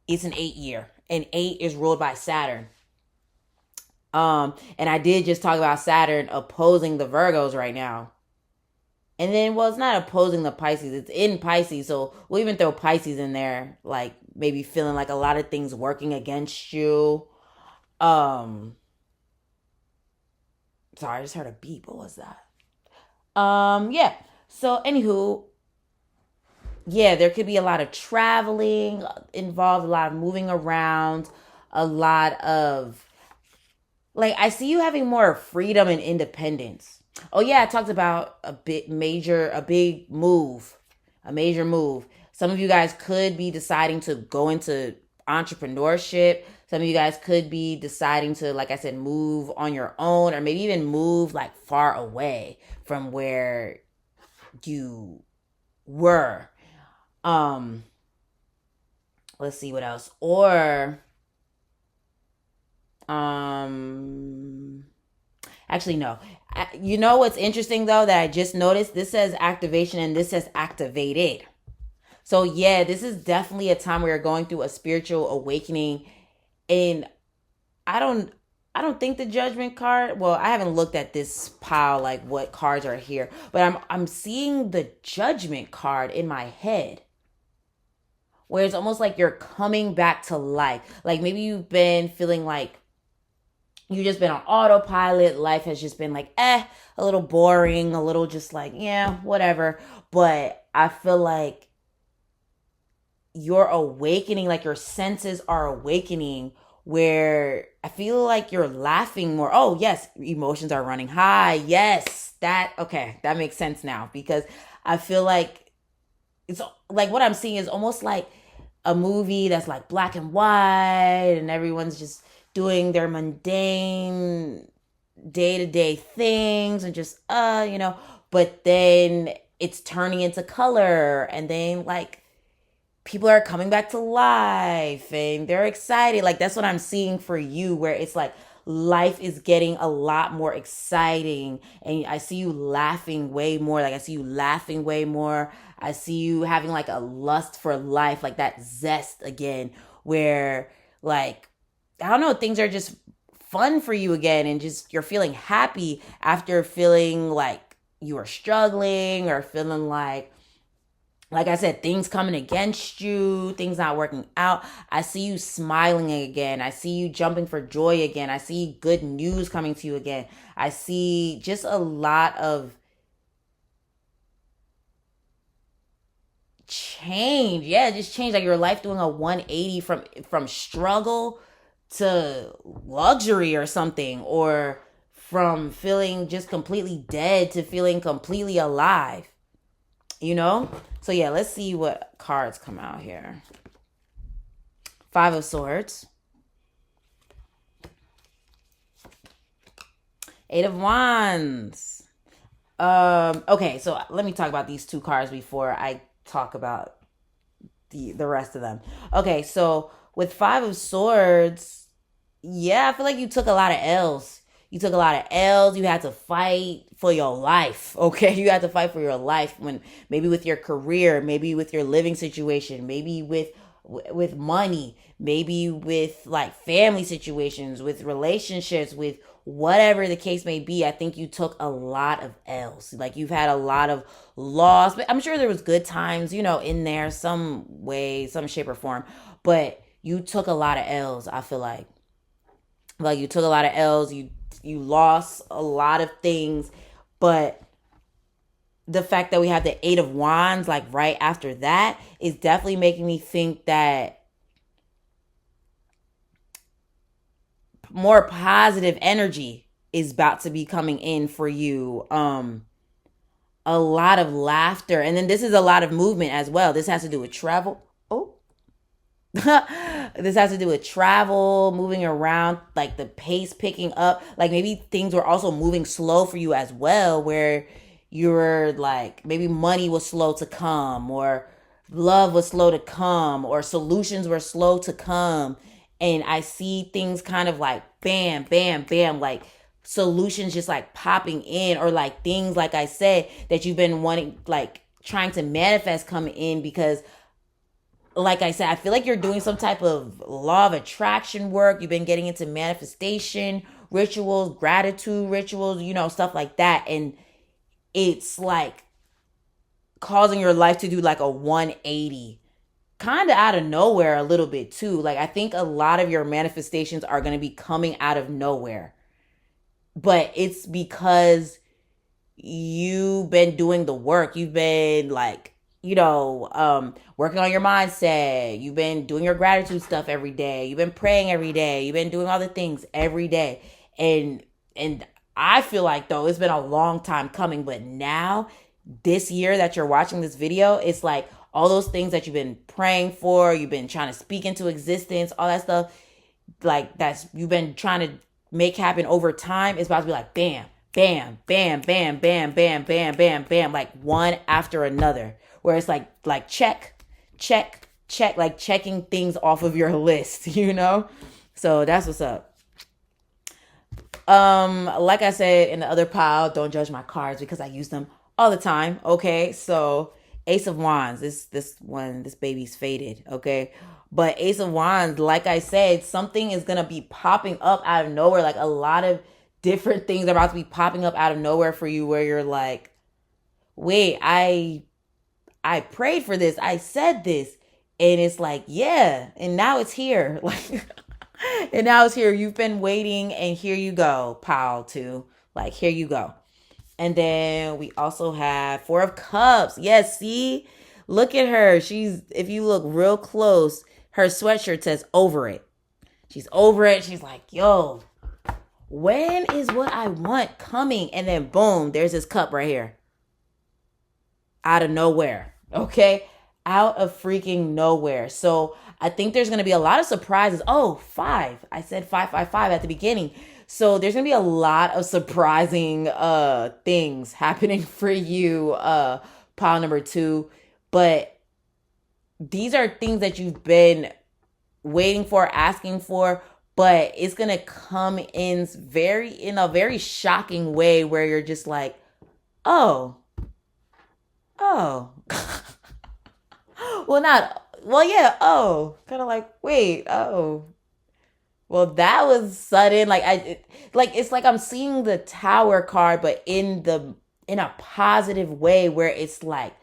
Speaker 1: it's an 8 year. And 8 is ruled by Saturn. And I did just talk about Saturn opposing the Virgos right now. And then, well, it's not opposing the Pisces, it's in Pisces. So we'll even throw Pisces in there, like maybe feeling like a lot of things working against you. Sorry, I just heard a beep. What was that? Yeah. So, anywho, yeah, there could be a lot of traveling involved, a lot of moving around, a lot of, like, I see you having more freedom and independence. Oh yeah, I talked about a big move, a major move. Some of you guys could be deciding to go into entrepreneurship. Some of you guys could be deciding to, like I said, move on your own, or maybe even move like far away from where you were. Um, let's see what else. Or um actually no. You know what's interesting though that I just noticed? This says activation and this says activated. So yeah, this is definitely a time where you're going through a spiritual awakening. And I don't I don't think the judgment card, well, I haven't looked at this pile like what cards are here, but I'm seeing the judgment card in my head, where it's almost like you're coming back to life. Like maybe you've been feeling like you just been on autopilot. Life has just been like, a little boring, a little just like, yeah, whatever. But I feel like you're awakening, like your senses are awakening, where I feel like you're laughing more. Oh, yes, emotions are running high. Yes, okay, that makes sense now, because I feel like it's like what I'm seeing is almost like a movie that's like black and white and everyone's just doing their mundane day-to-day things and just but then it's turning into color, and then like people are coming back to life and they're excited. Like that's what I'm seeing for you, where it's like life is getting a lot more exciting, and I see you laughing way more. Like I see you laughing way more. I see you having like a lust for life, like that zest again, where like I don't know, things are just fun for you again, and just you're feeling happy after feeling like you were struggling, or feeling like I said, things coming against you, things not working out. I see you smiling again. I see you jumping for joy again. I see good news coming to you again. I see just a lot of change. Yeah, just change. Like your life doing a 180 from struggle to luxury or something, or from feeling just completely dead to feeling completely alive. You know? So yeah, let's see what cards come out here. 5 of Swords. 8 of Wands. Okay, so let me talk about these 2 cards before I talk about the rest of them. Okay, so with 5 of Swords, yeah, I feel like you took a lot of L's. You took a lot of L's. You had to fight for your life. Okay. You had to fight for your life, when maybe with your career, maybe with your living situation, maybe with money, maybe with like family situations, with relationships, with whatever the case may be. I think you took a lot of L's. Like you've had a lot of loss, but I'm sure there was good times, in there some way, some shape or form, but you took a lot of L's. I feel like you took a lot of L's. You lost a lot of things, but the fact that we have the 8 of Wands like right after that is definitely making me think that more positive energy is about to be coming in for you. A lot of laughter, and then this is a lot of movement as well. This has to do with travel. Oh. This has to do with travel, moving around, like the pace picking up. Like maybe things were also moving slow for you as well, where you were like, maybe money was slow to come, or love was slow to come, or solutions were slow to come. And I see things kind of like bam, bam, bam, like solutions just like popping in, or like things, like I said, that you've been wanting, like trying to manifest coming in, because like I said, I feel like you're doing some type of law of attraction work. You've been getting into manifestation rituals, gratitude rituals, stuff like that. And it's like causing your life to do like a 180, kind of out of nowhere a little bit too. Like I think a lot of your manifestations are going to be coming out of nowhere, but it's because you've been doing the work. You've been like, working on your mindset. You've been doing your gratitude stuff every day. You've been praying every day. You've been doing all the things every day. And I feel like, though, it's been a long time coming, but now this year that you're watching this video, it's like all those things that you've been praying for, you've been trying to speak into existence, all that stuff, like you've been trying to make happen over time, it's about to be like bam, bam, bam, bam, bam, bam, bam, bam, bam, like one after another. Where it's like check, check, check, like checking things off of your list, So that's what's up. Like I said in the other pile, don't judge my cards because I use them all the time. Okay, so Ace of Wands, this baby's faded. Okay, but Ace of Wands, like I said, something is gonna be popping up out of nowhere. Like a lot of different things are about to be popping up out of nowhere for you, where you're like, wait, I prayed for this. I said this. And it's like, yeah. And now it's here. Like, and now it's here. You've been waiting, and here you go, pile 2. Like, here you go. And then we also have 4 of Cups. Yes, see? Look at her. If you look real close, her sweatshirt says over it. She's over it. She's like, yo, when is what I want coming? And then boom, there's this cup right here. Out of nowhere. Okay? out of freaking nowhere. So I think there's going to be a lot of surprises. Oh, 5. I said 555 at the beginning. So there's going to be a lot of surprising things happening for you, pile number 2. But these are things that you've been waiting for, asking for, but it's going to come in a very shocking way where you're just like, oh. Kind of like, wait, oh. Well, that was sudden. It's like I'm seeing the Tower card, but in a positive way where it's like,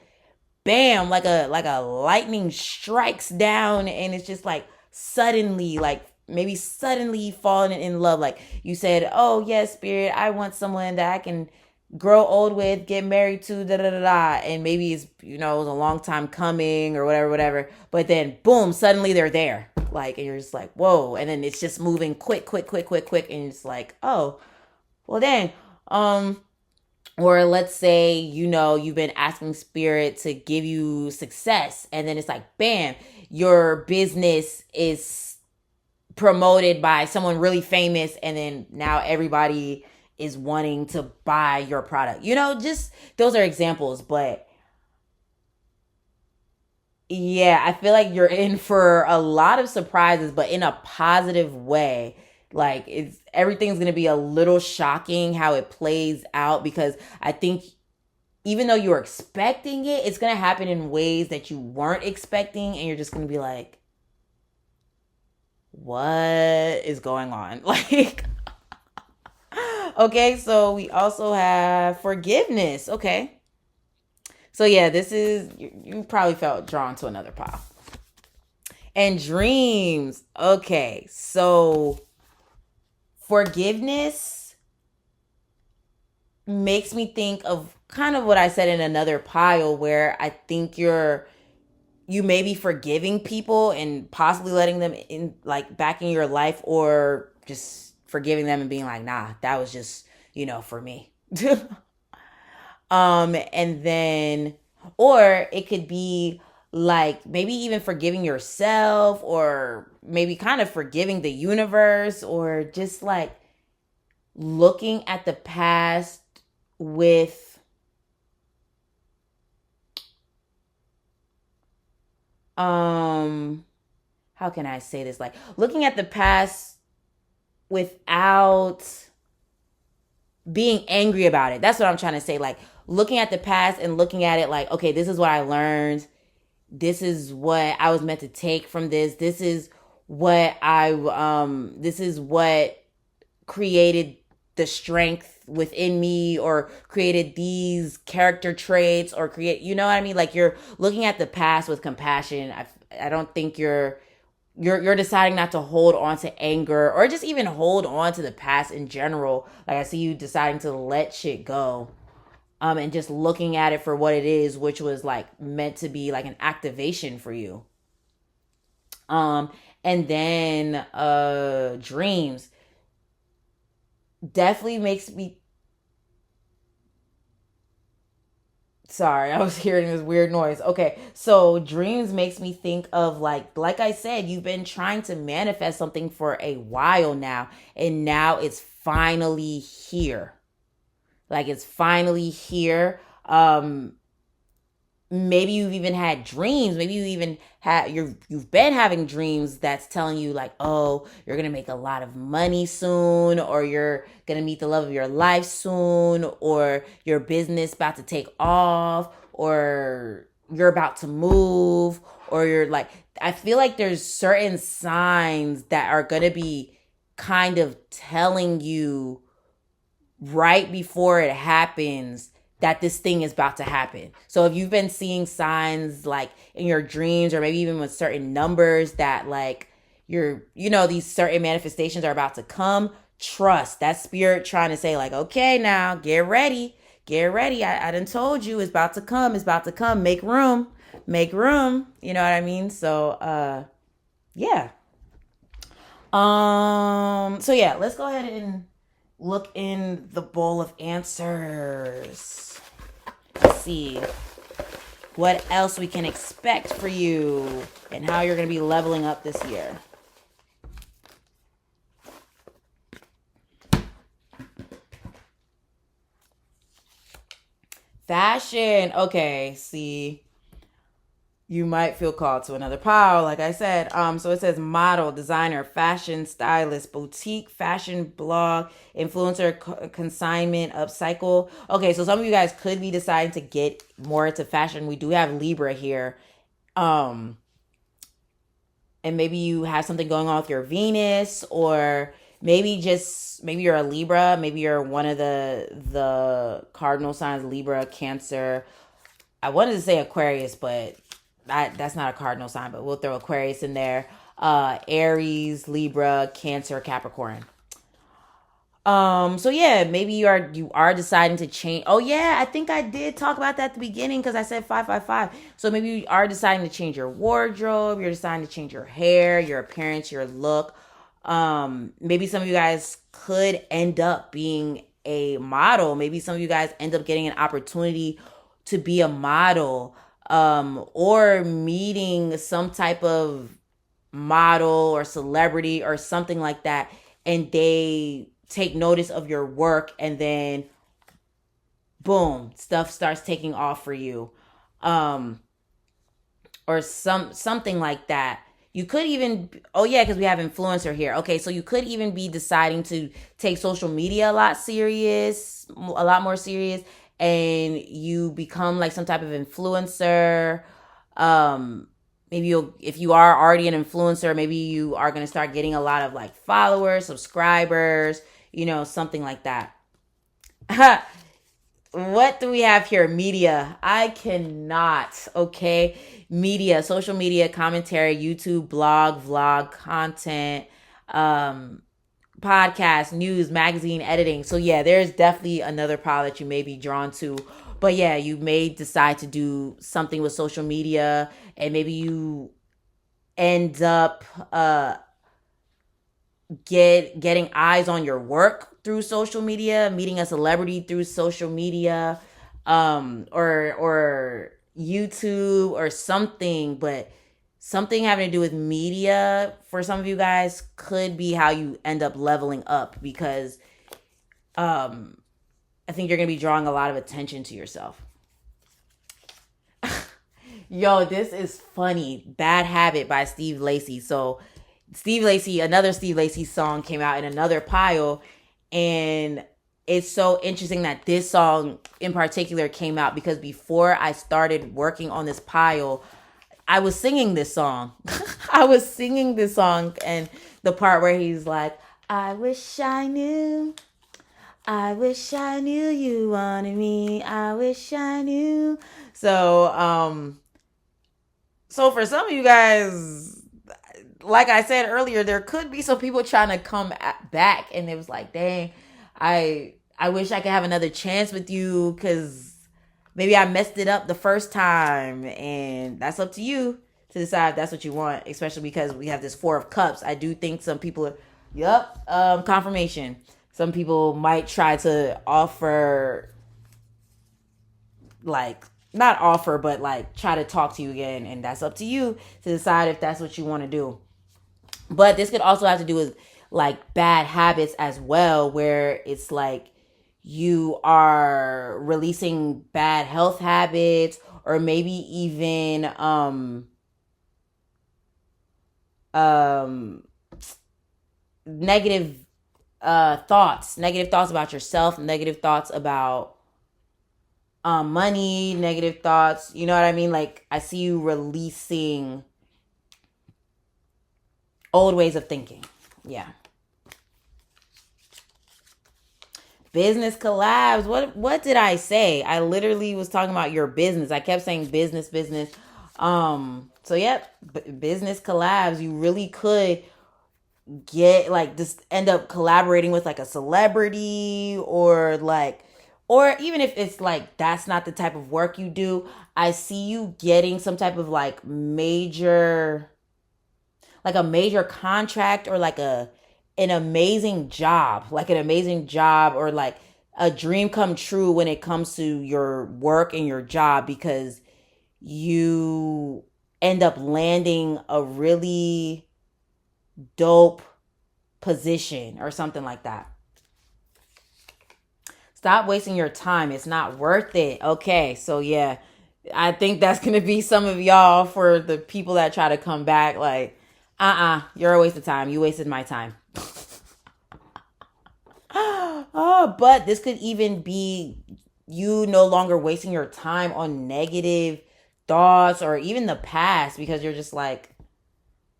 Speaker 1: bam, like a lightning strikes down, and it's just like suddenly, like maybe suddenly falling in love. Like you said, oh yes, spirit, I want someone that I can grow old with, get married to, da da da da. And maybe it's, it was a long time coming or whatever. But then boom, suddenly they're there. Like, and you're just like, whoa. And then it's just moving quick. And it's like, oh, well then, or let's say, you've been asking spirit to give you success. And then it's like, bam, your business is promoted by someone really famous. And then now everybody is wanting to buy your product. Just those are examples. But yeah, I feel like you're in for a lot of surprises, but in a positive way. Like everything's going to be a little shocking how it plays out, because I think even though you're expecting it, it's going to happen in ways that you weren't expecting. And you're just going to be like, what is going on? Like, okay, so we also have forgiveness. Okay. So yeah, this is, you probably felt drawn to another pile. And dreams. Okay, so forgiveness makes me think of kind of what I said in another pile, where I think you may be forgiving people and possibly letting them in, like, back in your life, or just forgiving them and being like, nah, that was just, for me. And then, or it could be like maybe even forgiving yourself, or maybe kind of forgiving the universe, or just like looking at the past with how can I say this? Like looking at the past without being angry about it. That's what I'm trying to say. Like looking at the past and looking at it like, okay, this is what I learned. This is what I was meant to take from this. This is what this is what created the strength within me, or created these character traits, or create, you know what I mean? Like you're looking at the past with compassion. I don't think you're deciding not to hold on to anger, or just even hold on to the past in general. Like I see you deciding to let shit go. And just looking at it for what it is, which was like meant to be like an activation for you. And then dreams definitely makes me, sorry, I was hearing this weird noise. Okay, so dreams makes me think of like I said, you've been trying to manifest something for a while now, and now it's finally here. Like it's finally here. Maybe you've even had dreams. Maybe you even you've been having dreams that's telling you like, oh, you're gonna make a lot of money soon, or you're gonna meet the love of your life soon, or your business about to take off, or you're about to move, or you're like, I feel like there's certain signs that are gonna be kind of telling you right before it happens that this thing is about to happen. So if you've been seeing signs like in your dreams, or maybe even with certain numbers that like these certain manifestations are about to come, trust that spirit trying to say like, okay, now get ready. I done told you it's about to come. Make room. You know what I mean? So, yeah. So yeah, let's go ahead and look in the bowl of answers. Let's see. what else we can expect for you and how you're going to be leveling up this year. Fashion. Okay, see, you might feel called to another pile, like I said. So it says model, designer, fashion stylist, boutique, fashion blog, influencer, consignment, upcycle. Okay, so some of you guys could be deciding to get more into fashion. We do have Libra here. And maybe you have something going on with your Venus, or maybe you're a Libra, maybe you're one of the cardinal signs, Libra, Cancer. I wanted to say Aquarius, but that's not a cardinal sign, but we'll throw Aquarius in there. Aries, Libra, Cancer, Capricorn. So yeah, maybe you are deciding to change. Oh yeah, I think I did talk about that at the beginning because I said 555. So maybe you are deciding to change your wardrobe, you're deciding to change your hair, your appearance, your look. Maybe some of you guys could end up being a model. Maybe some of you guys end up getting an opportunity to be a model, or meeting some type of model or celebrity or something like that, and they take notice of your work, and then boom, stuff starts taking off for you, or something like that. You could even, oh yeah, because we have influencer here. Okay, so you could even be deciding to take social media a lot more serious, and you become like some type of influencer. Maybe if you are already an influencer, maybe you are going to start getting a lot of like followers, subscribers, something like that. What do we have here? Media. I cannot. Okay. Media, social media, commentary, YouTube, blog, vlog, content, podcast, news, magazine, editing. So yeah, there's definitely another pile that you may be drawn to. But yeah, you may decide to do something with social media, and maybe you end up getting eyes on your work through social media, meeting a celebrity through social media, or YouTube or something. But something having to do with media for some of you guys could be how you end up leveling up, because I think you're going to be drawing a lot of attention to yourself. Yo, this is funny. Bad Habit by Steve Lacy. So another Steve Lacy song came out in another pile, and it's so interesting that this song in particular came out because before I started working on this pile, I was singing this song. And the part where he's like, I wish I knew you wanted me. I wish I knew. So for some of you guys, like I said earlier, there could be some people trying to come back, and it was like, dang, I wish I could have another chance with you, because maybe I messed it up the first time. And that's up to you to decide if that's what you want, especially because we have this 4 of Cups. I do think some people are, confirmation. Some people might try to offer, like, not offer, but like try to talk to you again. And that's up to you to decide if that's what you want to do. But this could also have to do with like bad habits as well, where it's like you are releasing bad health habits, or maybe even negative thoughts about yourself, negative thoughts about money, negative thoughts. You know what I mean? Like, I see you releasing old ways of thinking. Yeah. Business collabs. What did I say? I literally was talking about your business. I kept saying business. So yep, business collabs. You really could get like just end up collaborating with like a celebrity, or even if it's like that's not the type of work you do, I see you getting some type of like a major contract, or like an amazing job, or like a dream come true when it comes to your work and your job, because you end up landing a really dope position or something like that. Stop wasting your time. It's not worth it. Okay, so yeah, I think that's going to be some of y'all for the people that try to come back like, you're a waste of time. You wasted my time. Oh, but this could even be you no longer wasting your time on negative thoughts or even the past because you're just like,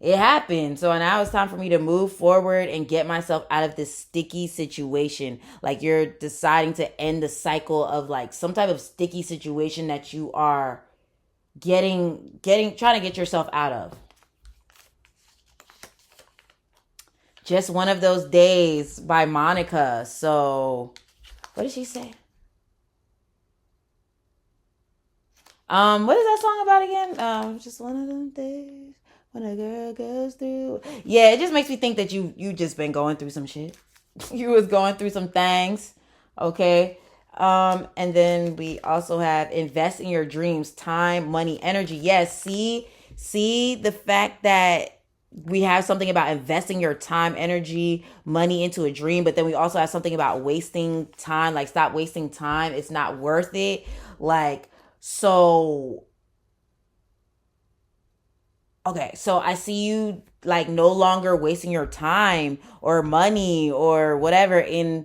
Speaker 1: it happened. So now it's time for me to move forward and get myself out of this sticky situation. Like you're deciding to end the cycle of like some type of sticky situation that you are trying to get yourself out of. Just One of Those Days by Monica. So, what did she say? What is that song about again? Just one of them days when a girl goes through. Yeah, it just makes me think that you just been going through some shit. You was going through some things. Okay. And then we also have invest in your dreams, time, money, energy. Yes, see the fact that we have something about investing your time, energy, money into a dream, but then we also have something about wasting time. Like, stop wasting time. It's not worth it. Like, so, okay, so I see you like no longer wasting your time or money or whatever in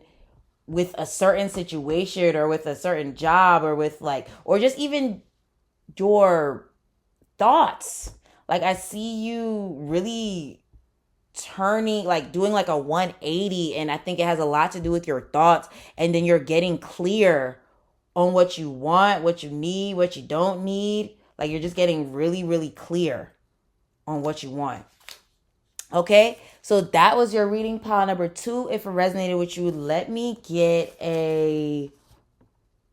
Speaker 1: with a certain situation or with a certain job or with like, or just even your thoughts. Like, I see you really turning, like doing like a 180, and I think it has a lot to do with your thoughts, and then you're getting clear on what you want, what you need, what you don't need. Like, you're just getting really, really clear on what you want. Okay, so that was your reading pile number 2. If it resonated with you, let me get a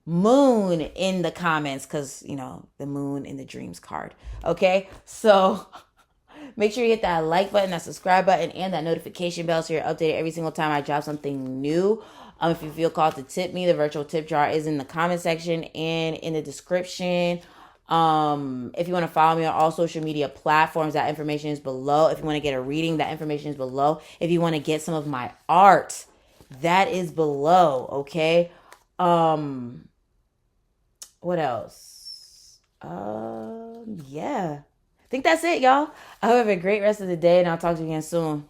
Speaker 1: moon in the comments, because the moon in the dreams card. Okay, so make sure you hit that like button, that subscribe button, and that notification bell so you're updated every single time I drop something new. If you feel called to tip me, the virtual tip jar is in the comment section and in the description. If you want to follow me on all social media platforms, that information is below. If you want to get a reading, that information is below. If you want to get some of my art, that is below. Okay. What else? Yeah. I think that's it, y'all. I hope you have a great rest of the day, and I'll talk to you again soon.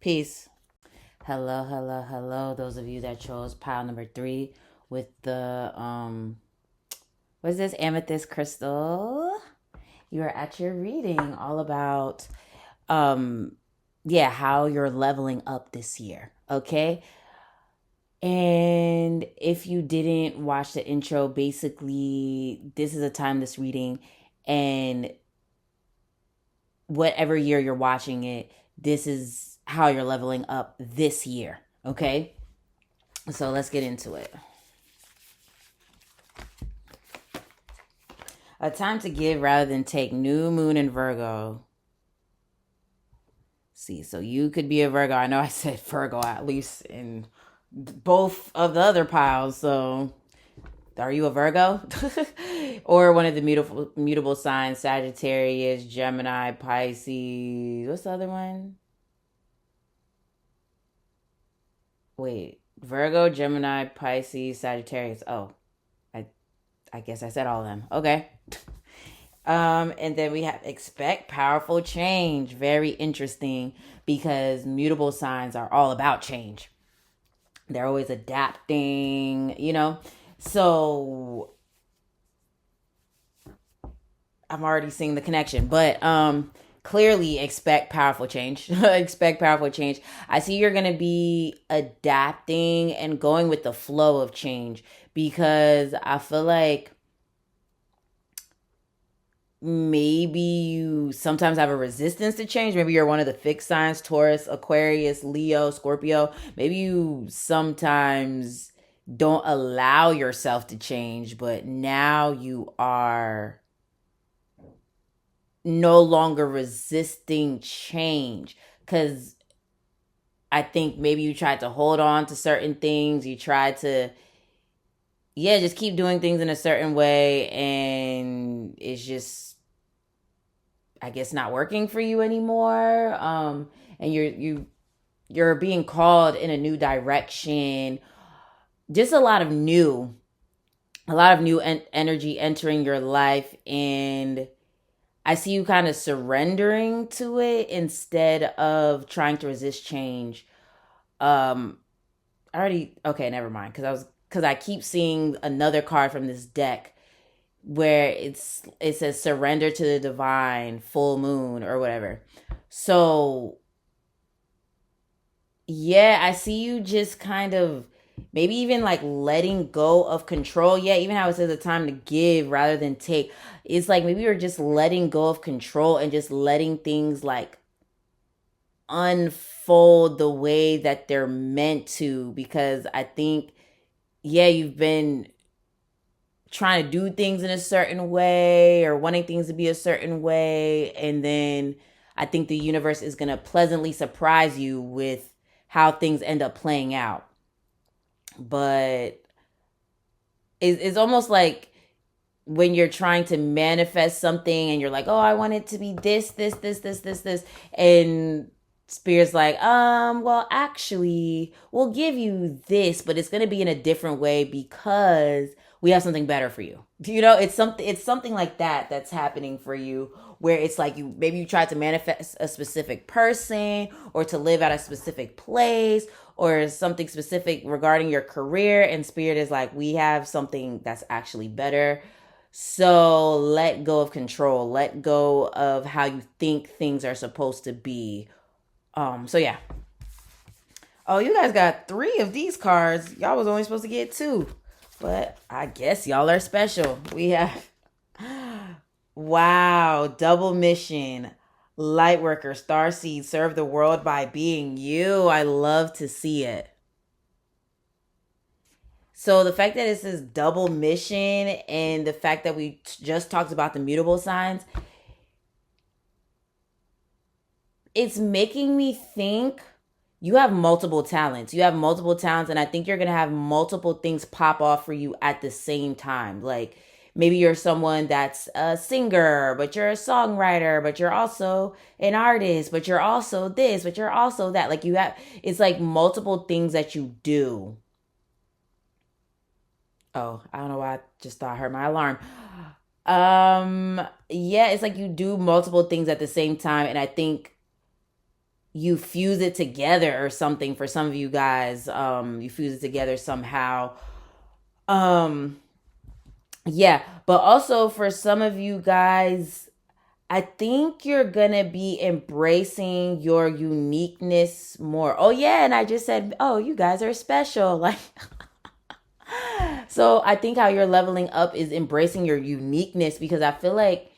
Speaker 1: Peace. Hello, hello, hello. Those of you that chose pile number 3 with the what is this, amethyst crystal? You are at your reading all about how you're leveling up this year. Okay. And if you didn't watch the intro, basically this is a timeless reading, and whatever year you're watching it, this is how you're leveling up this year. Okay. So let's get into it. A time to give rather than take. New moon in Virgo. See, so you could be a Virgo. I know I said Virgo at least in both of the other piles. So are you a Virgo? Or one of the mutable signs, Sagittarius, Gemini, Pisces. What's the other one? Wait, Virgo, Gemini, Pisces, Sagittarius. Oh, I guess I said all of them. Okay. And then we have expect powerful change. Very interesting, because mutable signs are all about change. They're always adapting, So I'm already seeing the connection, but clearly expect powerful change. Expect powerful change. I see you're going to be adapting and going with the flow of change, because I feel like maybe you sometimes have a resistance to change. Maybe you're one of the fixed signs, Taurus, Aquarius, Leo, Scorpio. Maybe you sometimes don't allow yourself to change, but now you are no longer resisting change, because I think maybe you tried to hold on to certain things. You tried to yeah, just keep doing things in a certain way, and it's just, I guess, not working for you anymore. And you're being called in a new direction. Just a lot of new energy entering your life, and I see you kind of surrendering to it instead of trying to resist change. Um, I already okay, never mind. Because I keep seeing another card from this deck where it says surrender to the divine, full moon or whatever. So yeah, I see you just kind of maybe even like letting go of control. Yeah, even how it says a time to give rather than take. It's like maybe you're just letting go of control and just letting things like unfold the way that they're meant to, because I think, yeah, you've been trying to do things in a certain way or wanting things to be a certain way, and then I think the universe is going to pleasantly surprise you with how things end up playing out. But it's almost like when you're trying to manifest something and you're like, oh, I want it to be this, and Spirit's like, well, actually, we'll give you this, but it's gonna be in a different way because we have something better for you. You know, it's something like that that's happening for you, where it's like you tried to manifest a specific person or to live at a specific place or something specific regarding your career, and Spirit is like, we have something that's actually better. So let go of control, let go of how you think things are supposed to be. So yeah. Oh, you guys got 3 of these cards. Y'all was only supposed to get 2. But I guess y'all are special. We have wow, double mission. Lightworker, starseed, serve the world by being you. I love to see it. So the fact that it says double mission and the fact that we just talked about the mutable signs, it's making me think you have multiple talents. You have multiple talents, and I think you're going to have multiple things pop off for you at the same time. Like maybe you're someone that's a singer, but you're a songwriter, but you're also an artist, but you're also this, but you're also that. Like you have, it's like multiple things that you do. Oh, I don't know why I just thought I heard my alarm. Yeah, it's like you do multiple things at the same time, and I think you fuse it together or something for some of you guys. You fuse it together somehow. Um, yeah, but also for some of you guys, I think you're gonna be embracing your uniqueness more. Oh yeah, and I just said, oh, you guys are special. Like so I think how you're leveling up is embracing your uniqueness, because I feel like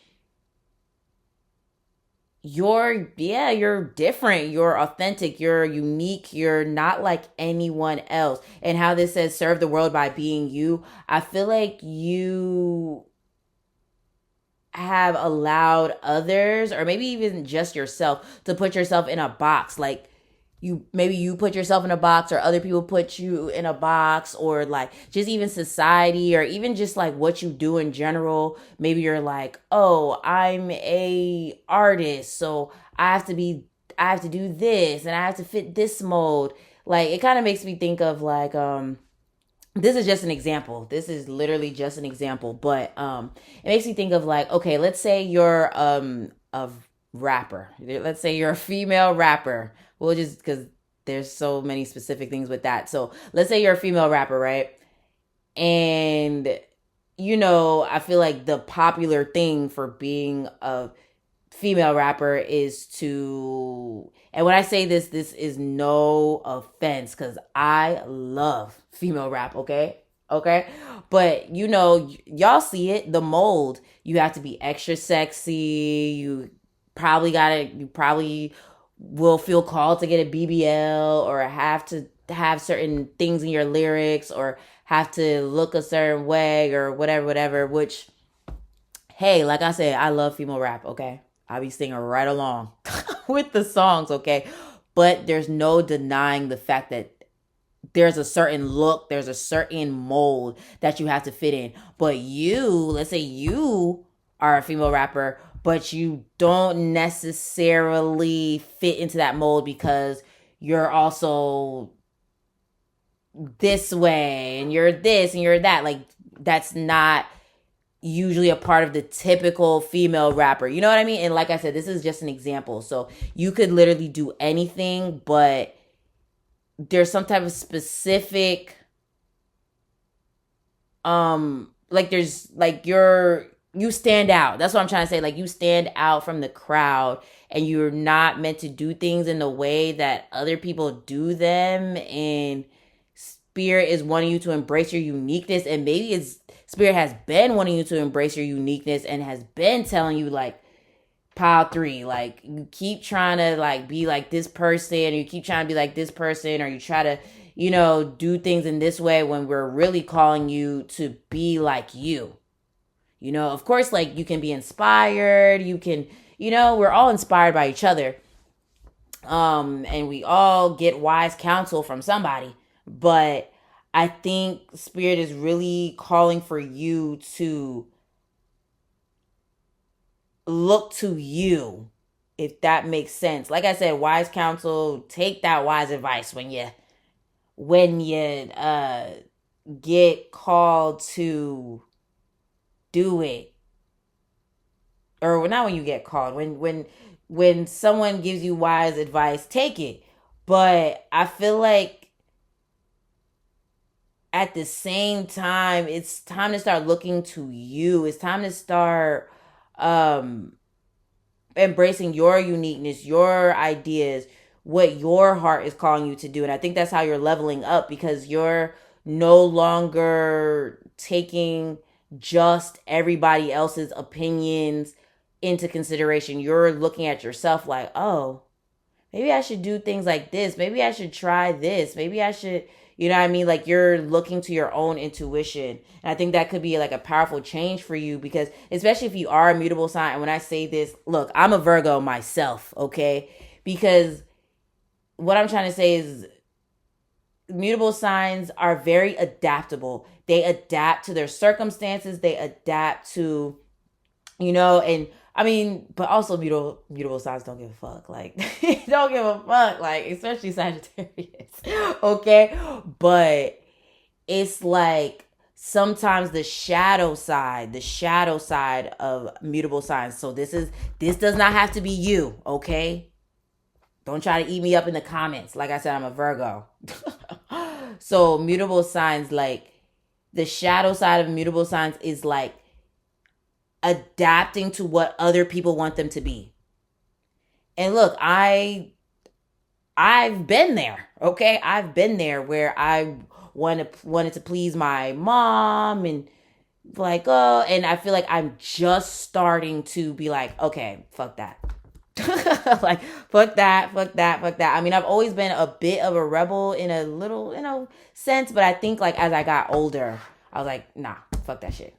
Speaker 1: you're different, you're authentic, you're unique, you're not like anyone else. And how this says serve the world by being you, I feel like you have allowed others, or maybe even just yourself, to put yourself in a box. Like you put yourself in a box, or other people put you in a box, or like just even society, or even just like what you do in general. Maybe you're like, oh, I'm a artist, so I have to do this and I have to fit this mold. Like it kind of makes me think of like this is just an example. This is literally just an example, but it makes me think of like, okay, let's say you're a rapper. Let's say you're a female rapper. Well, just because there's so many specific things with that. So let's say you're a female rapper, right? And I feel like the popular thing for being a female rapper is to, and when I say this is no offense, because I love female rap, okay, but y'all see it, the mold. You have to be extra sexy. You probably will feel called to get a BBL, or have to have certain things in your lyrics, or have to look a certain way, or whatever, which, hey, like I said, I love female rap, okay? I'll be singing right along with the songs, okay? But there's no denying the fact that there's a certain look, there's a certain mold that you have to fit in. But you, let's say you are a female rapper, but you don't necessarily fit into that mold because you're also this way and you're this and you're that. Like, that's not usually a part of the typical female rapper. You know what I mean? And like I said, this is just an example. So you could literally do anything, but there's some type of specific like there's like you stand out. That's what I'm trying to say. Like, you stand out from the crowd and you're not meant to do things in the way that other people do them, and Spirit is wanting you to embrace your uniqueness. And maybe it's Spirit has been wanting you to embrace your uniqueness and has been telling you, like, pile 3, like, you keep trying to like be like this person, or you keep trying to be like this person, or you try to, you know, do things in this way when we're really calling you to be like you. You know, of course, like, you can be inspired, you can, you know, we're all inspired by each other. And we all get wise counsel from somebody. But I think Spirit is really calling for you to look to you, if that makes sense. Like I said, wise counsel, take that wise advice when you get called to do it. Or not when you get called, when someone gives you wise advice, take it. But I feel like at the same time, it's time to start looking to you. It's time to start embracing your uniqueness, your ideas, what your heart is calling you to do. And I think that's how you're leveling up, because you're no longer taking just everybody else's opinions into consideration. You're looking at yourself like, oh, maybe I should do things like this. Maybe I should try this. Maybe I should, you know what I mean? Like, you're looking to your own intuition. And I think that could be like a powerful change for you, because especially if you are a mutable sign. And when I say this, look, I'm a Virgo myself, okay? Because what I'm trying to say is mutable signs are very adaptable. They adapt to their circumstances. They adapt to, you know, and I mean, but also mutable signs don't give a fuck. Like, don't give a fuck. Like, especially Sagittarius. Okay? But it's like sometimes the shadow side of mutable signs. So this does not have to be you, okay? Don't try to eat me up in the comments. Like I said, I'm a Virgo. So mutable signs, like, the shadow side of mutable signs is like adapting to what other people want them to be. And look, I've been there, okay? I've been there where I wanted to please my mom, and like, oh, and I feel like I'm just starting to be like, okay, fuck that. Like, fuck that. I mean, I've always been a bit of a rebel in a little, you know, sense, but I think, like, as I got older, I was like, nah, fuck that shit.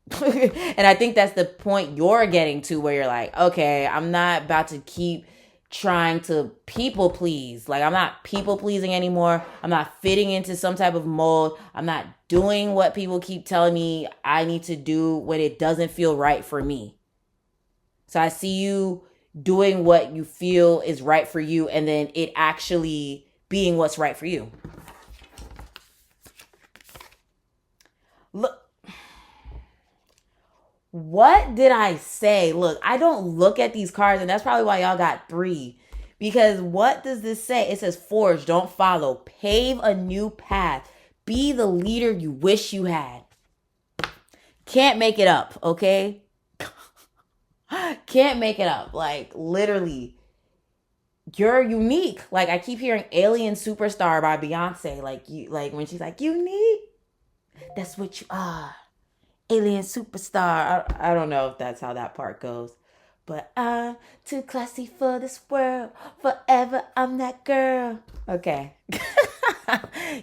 Speaker 1: And I think that's the point you're getting to, where you're like, okay, I'm not about to keep trying to people please. Like, I'm not people pleasing anymore. I'm not fitting into some type of mold. I'm not doing what people keep telling me I need to do when it doesn't feel right for me. So I see you doing what you feel is right for you, and then it actually being what's right for you. Look, what did I say? Look, I don't look at these cards, and that's probably why y'all got 3. Because what does this say? It says, forge, don't follow. Pave a new path. Be the leader you wish you had. Can't make it up, okay? Can't make it up. Like, literally, you're unique. Like, I keep hearing Alien Superstar by Beyonce. Like, you, like, when she's like, unique, that's what you are. Alien Superstar. I don't know if that's how that part goes. But I'm too classy for this world. Forever, I'm that girl. Okay.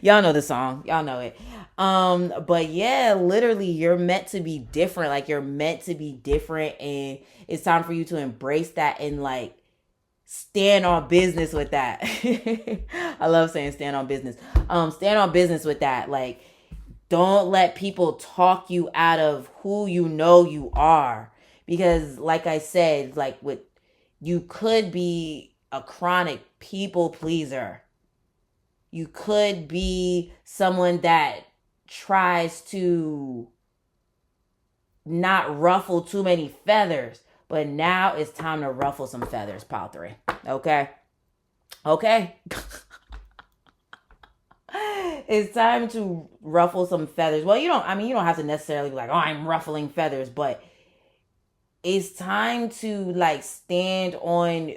Speaker 1: Y'all know the song. Y'all know it. But yeah, literally, you're meant to be different. Like, you're meant to be different, and it's time for you to embrace that and, like, stand on business with that. I love saying stand on business. Stand on business with that. Like, don't let people talk you out of who you know you are. Because like I said, like with you could be a chronic people pleaser. You could be someone that tries to not ruffle too many feathers. But now it's time to ruffle some feathers, pile 3. Okay? Okay? It's time to ruffle some feathers. Well, you don't have to necessarily be like, oh, I'm ruffling feathers, but it's time to like stand on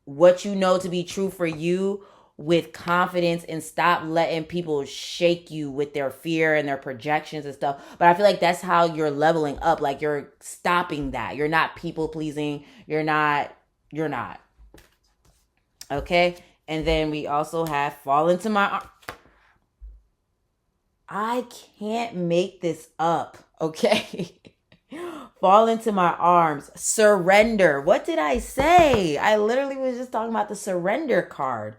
Speaker 1: what you know to be true for you with confidence and stop letting people shake you with their fear and their projections and stuff. But I feel like that's how you're leveling up. Like you're stopping that. You're not people pleasing. You're not. Okay? And then we also have fall into my... I can't make this up, okay? Fall into my arms. Surrender. What did I say? I literally was just talking about the surrender card.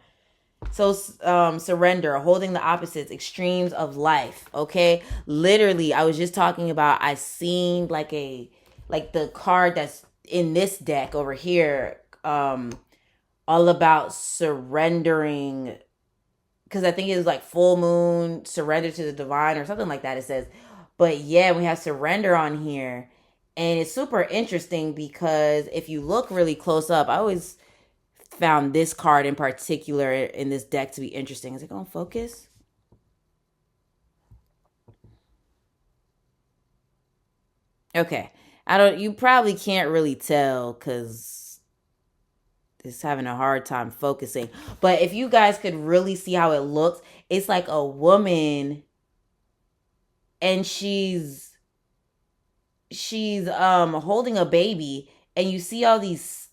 Speaker 1: So, surrender, holding the opposites, extremes of life, okay? Literally, I was just talking about, I seen like the card that's in this deck over here, all about surrendering, because I think it was like full moon, surrender to the divine or something like that it says. But yeah, we have surrender on here. And it's super interesting because if you look really close up, I always found this card in particular in this deck to be interesting. Is it going to focus? Okay. You probably can't really tell because it's having a hard time focusing. But if you guys could really see how it looks, it's like a woman and she's holding a baby, and you see all these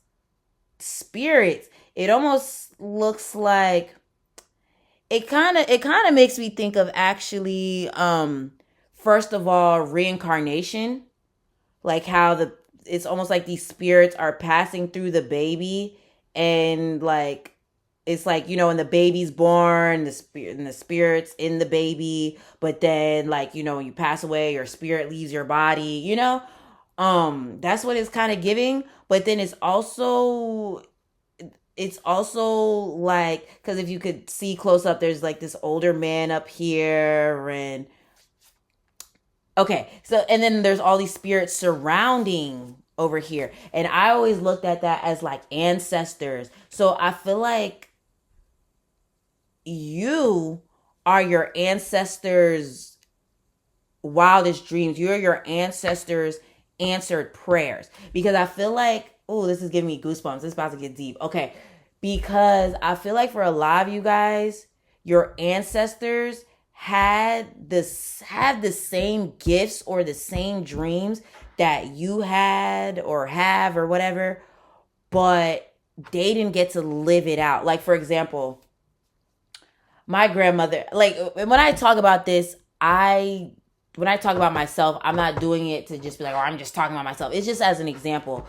Speaker 1: spirits. It almost looks like it kind of makes me think of actually first of all reincarnation, like how it's almost like these spirits are passing through the baby, and like it's like, when the baby's born, the spirit's in the baby, but then like, when you pass away, your spirit leaves your body, that's what it's kind of giving. But then it's also like, because if you could see close up, there's like this older man up here, and okay, so and then there's all these spirits surrounding over here, and I always looked at that as like ancestors. So I feel like you are your ancestors' wildest dreams. You're your ancestors' answered prayers. Because I feel like, oh, this is giving me goosebumps. This is about to get deep. Okay. Because I feel like for a lot of you guys, your ancestors have the same gifts or the same dreams that you had or have or whatever, but they didn't get to live it out. Like, for example, my grandmother, like when I talk about this, when I talk about myself, I'm not doing it to just be like, oh, I'm just talking about myself. It's just as an example,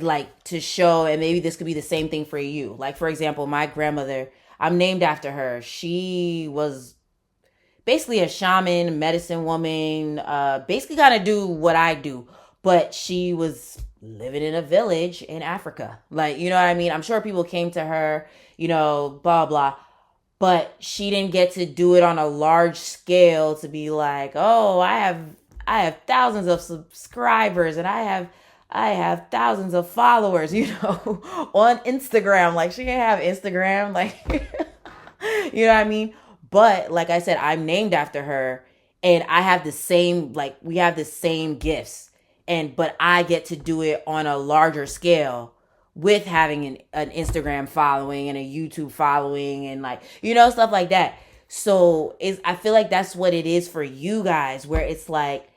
Speaker 1: like to show, and maybe this could be the same thing for you. Like, for example, my grandmother, I'm named after her. She was basically a shaman, medicine woman, basically kind of do what I do, but she was living in a village in Africa. Like, you know what I mean? I'm sure people came to her, blah, blah. But she didn't get to do it on a large scale to be like, oh, I have thousands of subscribers and I have thousands of followers, on Instagram. Like, she didn't have Instagram, like, you know what I mean? But like I said, I'm named after her, and I have the same, like, we have the same gifts, but I get to do it on a larger scale with having an Instagram following and a YouTube following and like, stuff like that. So I feel like that's what it is for you guys, where it's like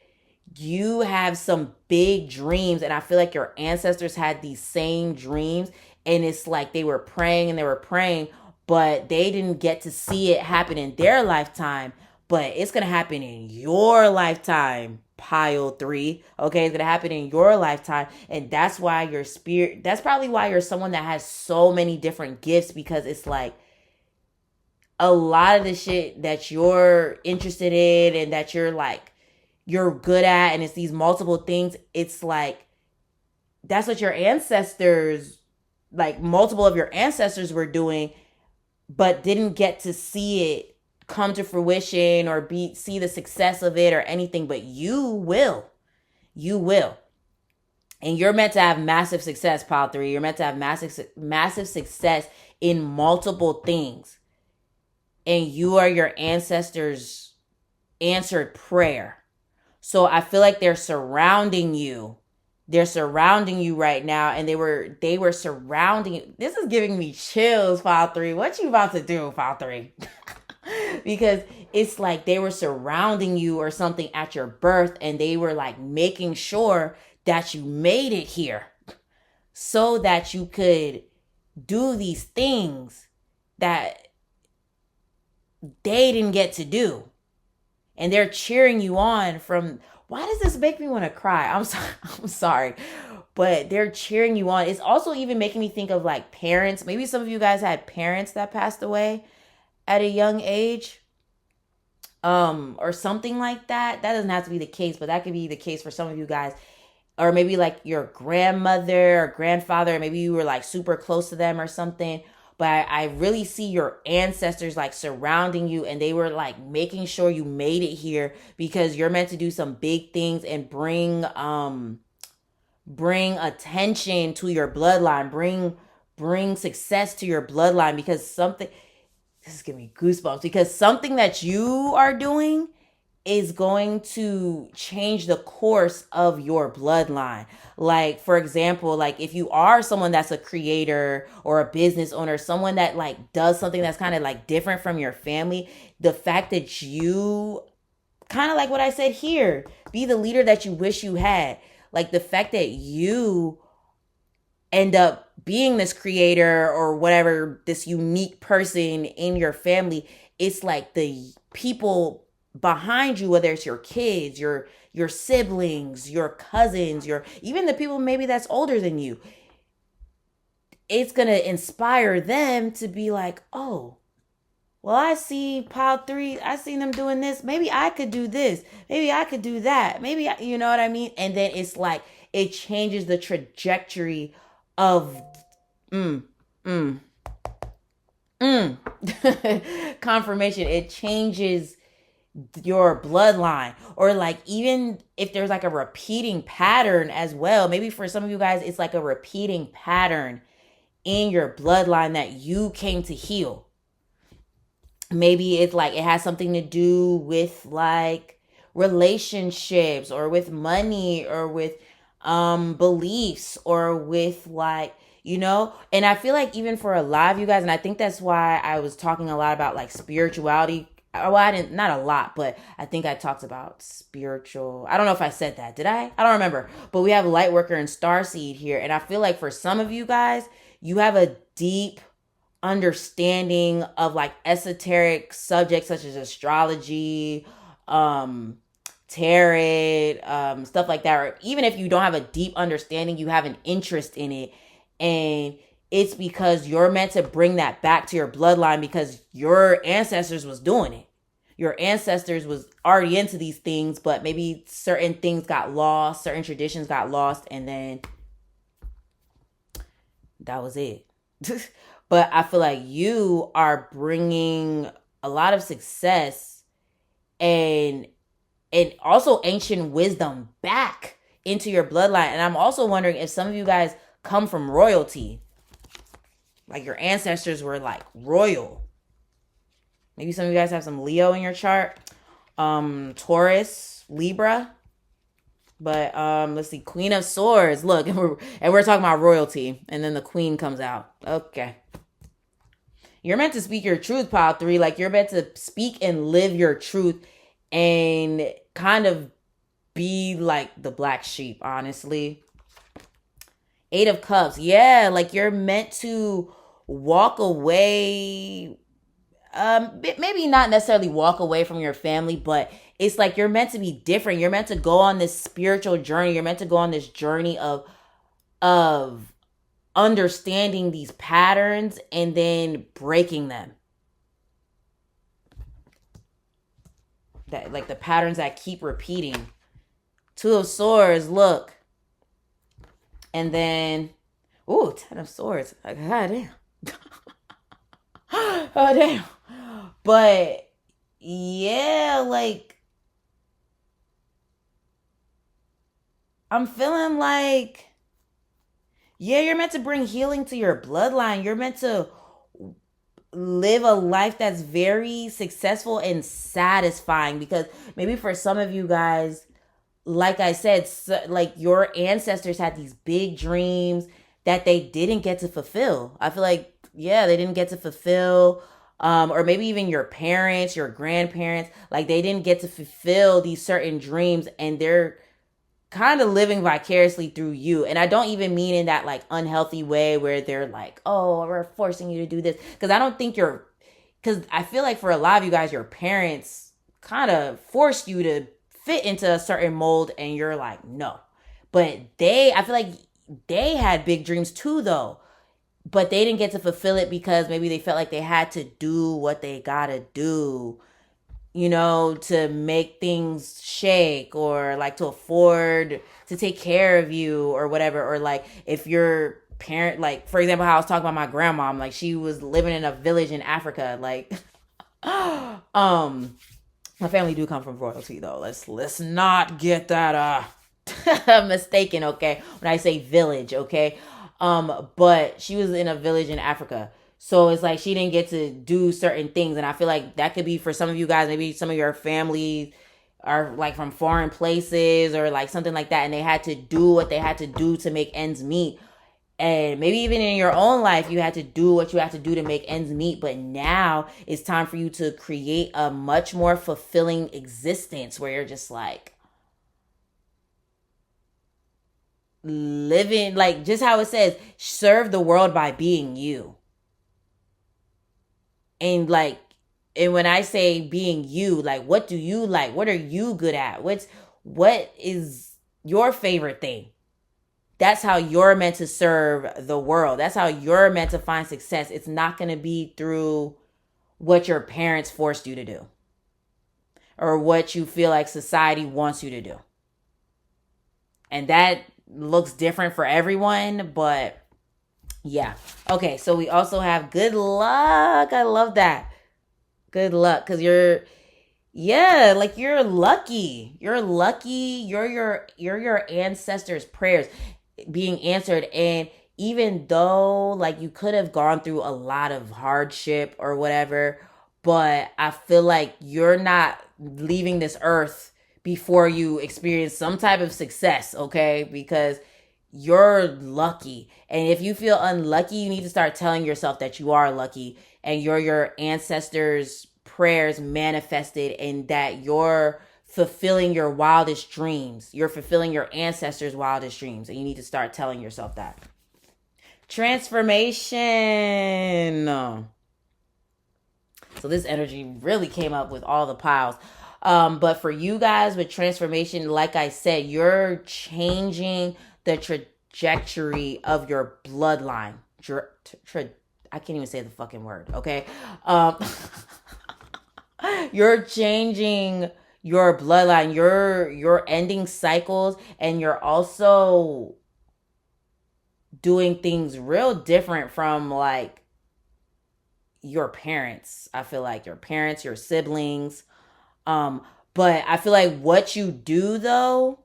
Speaker 1: you have some big dreams, and I feel like your ancestors had these same dreams, and it's like they were praying, but they didn't get to see it happen in their lifetime, but it's going to happen in your lifetime. pile 3. Okay, it's gonna happen in your lifetime, and that's why your spirit. That's probably why you're someone that has so many different gifts, because it's like a lot of the shit that you're interested in and that you're good at, and it's these multiple things. It's like that's what your ancestors, like multiple of your ancestors, were doing, but didn't get to see it come to fruition or see the success of it or anything. But you will. And you're meant to have massive success, pile 3. You're meant to have massive success in multiple things. And you are your ancestors' answered prayer. So I feel like they're surrounding you. They're surrounding you right now, and they were surrounding you. This is giving me chills, file 3. What you about to do, file 3? Because it's like they were surrounding you or something at your birth, and they were like making sure that you made it here so that you could do these things that they didn't get to do. And they're cheering you on from, why does this make me want to cry? I'm sorry. But they're cheering you on. It's also even making me think of like parents. Maybe some of you guys had parents that passed away at a young age. Or something like that. That doesn't have to be the case, but that could be the case for some of you guys. Or maybe like your grandmother or grandfather, maybe you were like super close to them or something. But I really see your ancestors like surrounding you, and they were like making sure you made it here, because you're meant to do some big things and bring attention to your bloodline, bring success to your bloodline, because this is giving me goosebumps, because something that you are doing is going to change the course of your bloodline. Like, for example, like if you are someone that's a creator or a business owner, someone that like does something that's kind of like different from your family, the fact that you, kind of like what I said here, be the leader that you wish you had. Like the fact that you end up being this creator or whatever, this unique person in your family, it's like the people behind you, whether it's your kids, your siblings, your cousins, even the people maybe that's older than you, it's going to inspire them to be like, oh, well, I see pile 3, I seen them doing this, maybe I could do this, maybe I could do that, maybe you know what I mean? And then it's like it changes the trajectory of confirmation. It changes your bloodline. Or like even if there's like a repeating pattern as well, maybe for some of you guys it's like a repeating pattern in your bloodline that you came to heal. Maybe it's like it has something to do with like relationships or with money or with beliefs or with like, you know. And I feel like even for a lot of you guys, and I think that's why I was talking a lot about like spirituality. Well, I didn't, not a lot, but I think I talked about spiritual. I don't know if I said that. Did I? I don't remember. But we have Lightworker and Starseed here. And I feel like for some of you guys, you have a deep understanding of like esoteric subjects such as astrology, tarot, stuff like that. Or even if you don't have a deep understanding, you have an interest in it. And it's because you're meant to bring that back to your bloodline, because your ancestors was doing it. Your ancestors was already into these things, but maybe certain things got lost, certain traditions got lost, and then that was it. But I feel like you are bringing a lot of success and also ancient wisdom back into your bloodline. And I'm also wondering if some of you guys come from royalty. Like your ancestors were like royal. Maybe some of you guys have some Leo in your chart. Taurus, Libra. But let's see, Queen of Swords. Look, and we're talking about royalty. And then the Queen comes out. Okay. You're meant to speak your truth, pile 3. Like you're meant to speak and live your truth and kind of be like the black sheep, honestly. 8 of Cups. Yeah, like you're meant to walk away. maybe not necessarily walk away from your family, but it's like you're meant to be different. You're meant to go on this spiritual journey. You're meant to go on this journey of understanding these patterns and then breaking them. That, like, the patterns that keep repeating. Two of Swords, look. And then, ooh, Ten of Swords. Like, god damn. Oh, damn. But, yeah, like, I'm feeling like, yeah, you're meant to bring healing to your bloodline. You're meant to live a life that's very successful and satisfying, because maybe for some of you guys, like I said, like your ancestors had these big dreams that they didn't get to fulfill. I feel like, yeah, they didn't get to fulfill. Or maybe even your parents, your grandparents, like they didn't get to fulfill these certain dreams, and they're kind of living vicariously through you. And I don't even mean in that like unhealthy way where they're like, oh, we're forcing you to do this. Because I don't think because I feel like for a lot of you guys, your parents kind of forced you to fit into a certain mold, and you're like, no. But I feel like they had big dreams too, though. But they didn't get to fulfill it because maybe they felt like they had to do what they gotta do, to make things shake, or like to afford to take care of you or whatever. Or like if your parent, like for example, how I was talking about my grandma, like she was living in a village in Africa, like, my family do come from royalty though. Let's not get that mistaken, okay? When I say village, okay? But she was in a village in Africa. So it's like she didn't get to do certain things. And I feel like that could be for some of you guys, maybe some of your families are like from foreign places or like something like that. And they had to do what they had to do to make ends meet. And maybe even in your own life, you had to do what you had to do to make ends meet. But now it's time for you to create a much more fulfilling existence where you're just like living, like just how it says, serve the world by being you. And like, and when I say being you, like, what do you like? What are you good at? What is your favorite thing? That's how you're meant to serve the world. That's how you're meant to find success. It's not going to be through what your parents forced you to do or what you feel like society wants you to do. And that looks different for everyone, but yeah. Okay, so we also have good luck. I love that. Good luck, because you're lucky. You're lucky. You're your ancestors' prayers being answered. And even though like you could have gone through a lot of hardship or whatever, but I feel like you're not leaving this earth before you experience some type of success, okay? Because you're lucky. And if you feel unlucky, you need to start telling yourself that you are lucky and you're your ancestors' prayers manifested, and that you're fulfilling your wildest dreams. You're fulfilling your ancestors' wildest dreams. And you need to start telling yourself that. Transformation. So this energy really came up with all the piles. But for you guys with transformation, like I said, you're changing the trajectory of your bloodline. I can't even say the fucking word, okay? You're changing your bloodline. You're ending cycles, and you're also doing things real different from like your parents. I feel like your parents, your siblings. But I feel like what you do though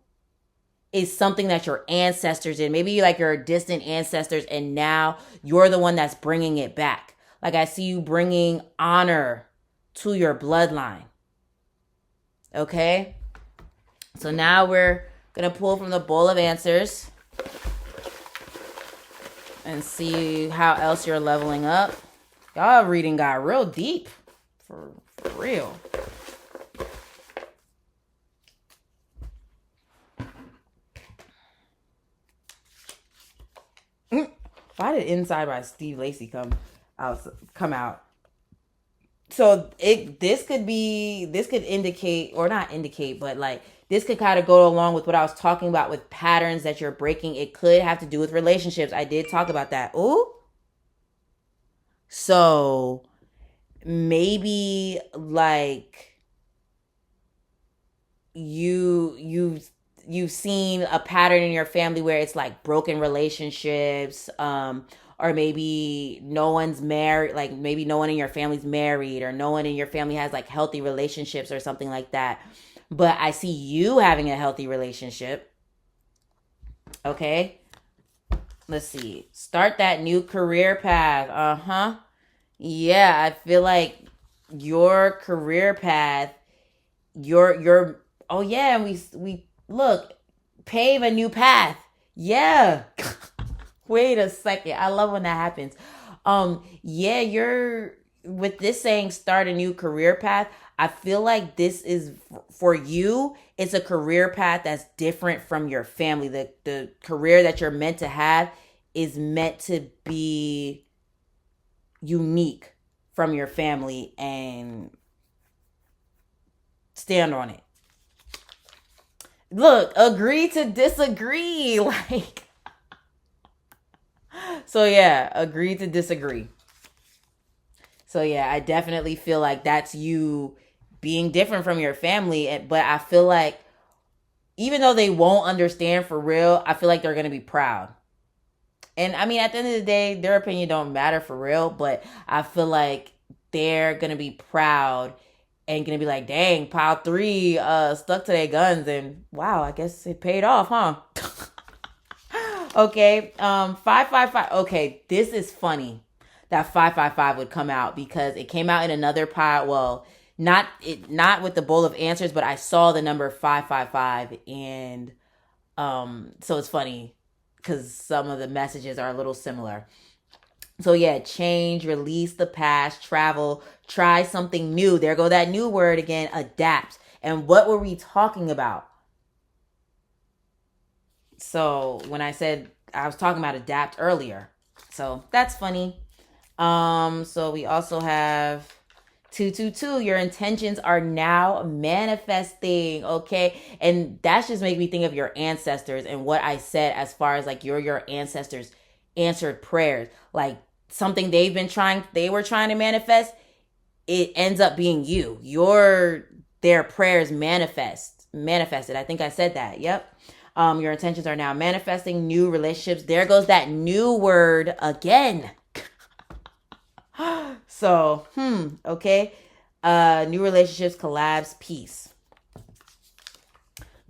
Speaker 1: is something that your ancestors did. Maybe like your distant ancestors, and now you're the one that's bringing it back. Like I see you bringing honor to your bloodline. Okay? So now we're going to pull from the bowl of answers and see how else you're leveling up. Y'all reading got real deep. For real. Why did Inside by Steve Lacy come out? So this could indicate, or not indicate, but like this could kind of go along with what I was talking about with patterns that you're breaking. It could have to do with relationships. I did talk about that. Ooh. So maybe like you've seen a pattern in your family where it's like broken relationships, or maybe no one's married, like maybe no one in your family's married, or no one in your family has like healthy relationships or something like that. But I see you having a healthy relationship. Okay, let's see, start that new career path. Yeah, I feel like your career path, your oh yeah, and we look, pave a new path. Yeah. Wait a second. I love when that happens. Yeah, you're with this saying start a new career path. I feel like this is for you. It's a career path that's different from your family. The career that you're meant to have is meant to be unique from your family, and stand on it. Look, agree to disagree. Like, so yeah, agree to disagree. So yeah, I definitely feel like that's you being different from your family. But I feel like even though they won't understand for real, I feel like they're going to be proud. And I mean, at the end of the day, their opinion don't matter for real, but I feel like they're going to be proud and going to be like, dang, pile three stuck to their guns, and wow, I guess it paid off, huh? Okay, 555. Okay, this is funny that 555 would come out, because it came out in another pile. Well, not with the bowl of answers, but I saw the number 555, and so it's funny because some of the messages are a little similar. So yeah, change, release the past, travel, try something new. There go that new word again, adapt. And what were we talking about? So when I said I was talking about adapt earlier. So that's funny. So we also have 222. Your intentions are now manifesting. Okay. And that's just make me think of your ancestors and what I said as far as like your ancestors answered prayers. Like something they were trying to manifest, it ends up being you. Their prayers manifested. I think I said that. Yep. Your intentions are now manifesting new relationships. There goes that new word again. So, okay. New relationships, collabs, peace.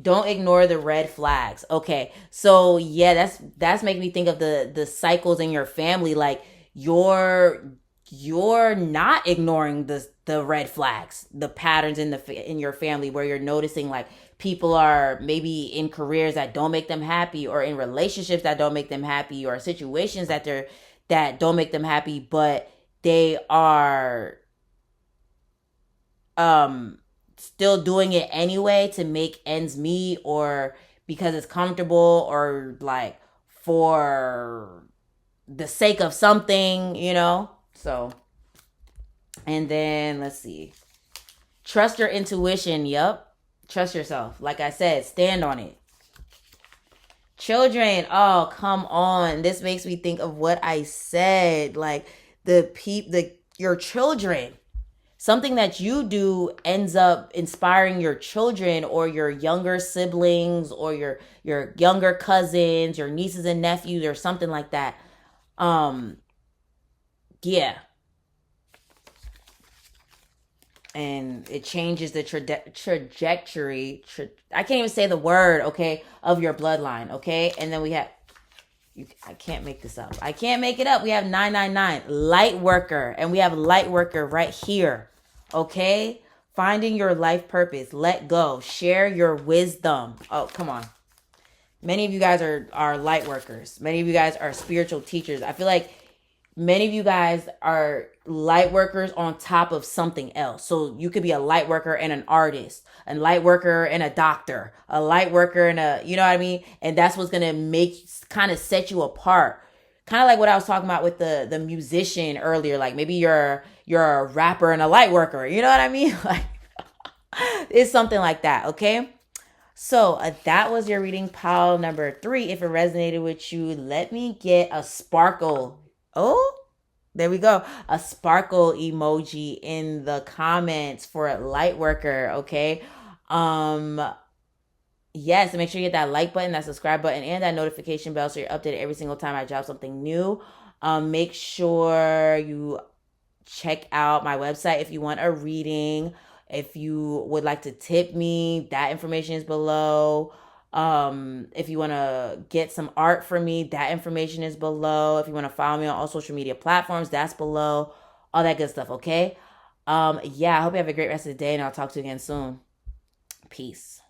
Speaker 1: Don't ignore the red flags. Okay. So yeah, that's making me think of the cycles in your family. Like you're not ignoring the red flags, the patterns in your family, where you're noticing like people are maybe in careers that don't make them happy, or in relationships that don't make them happy, or situations that don't make them happy, but they are still doing it anyway to make ends meet, or because it's comfortable, or like for the sake of something, So, and then let's see. Trust your intuition. Yup. Trust yourself. Like I said, stand on it. Children, oh, come on. This makes me think of what I said. Like your children. Something that you do ends up inspiring your children, or your younger siblings, or your younger cousins, your nieces and nephews, or something like that. Yeah. And it changes the trajectory. I can't even say the word, okay, of your bloodline, okay? And then we have, I can't make this up. I can't make it up. We have 999, light worker. And we have light worker right here, okay? Finding your life purpose. Let go. Share your wisdom. Oh, come on. Many of you guys are light workers. Many of you guys are spiritual teachers. I feel like many of you guys are light workers on top of something else. So you could be a light worker and an artist, a light worker and a doctor, a light worker and you know what I mean? And that's what's going to kind of set you apart. kind of like what I was talking about with the musician earlier. Like maybe you're a rapper and a light worker. You know what I mean? Like it's something like that. Okay. So that was your reading pile number 3. If it resonated with you, let me get a sparkle. Oh, there we go. A sparkle emoji in the comments for a light worker. Okay. Yes, and make sure you hit that like button, that subscribe button, and that notification bell so you're updated every single time I drop something new. Make sure you check out my website if you want a reading. If you would like to tip me, that information is below. If you want to get some art from me, that information is below. If you want to follow me on all social media platforms, that's below. All that good stuff, okay? Yeah, I hope you have a great rest of the day, and I'll talk to you again soon. Peace.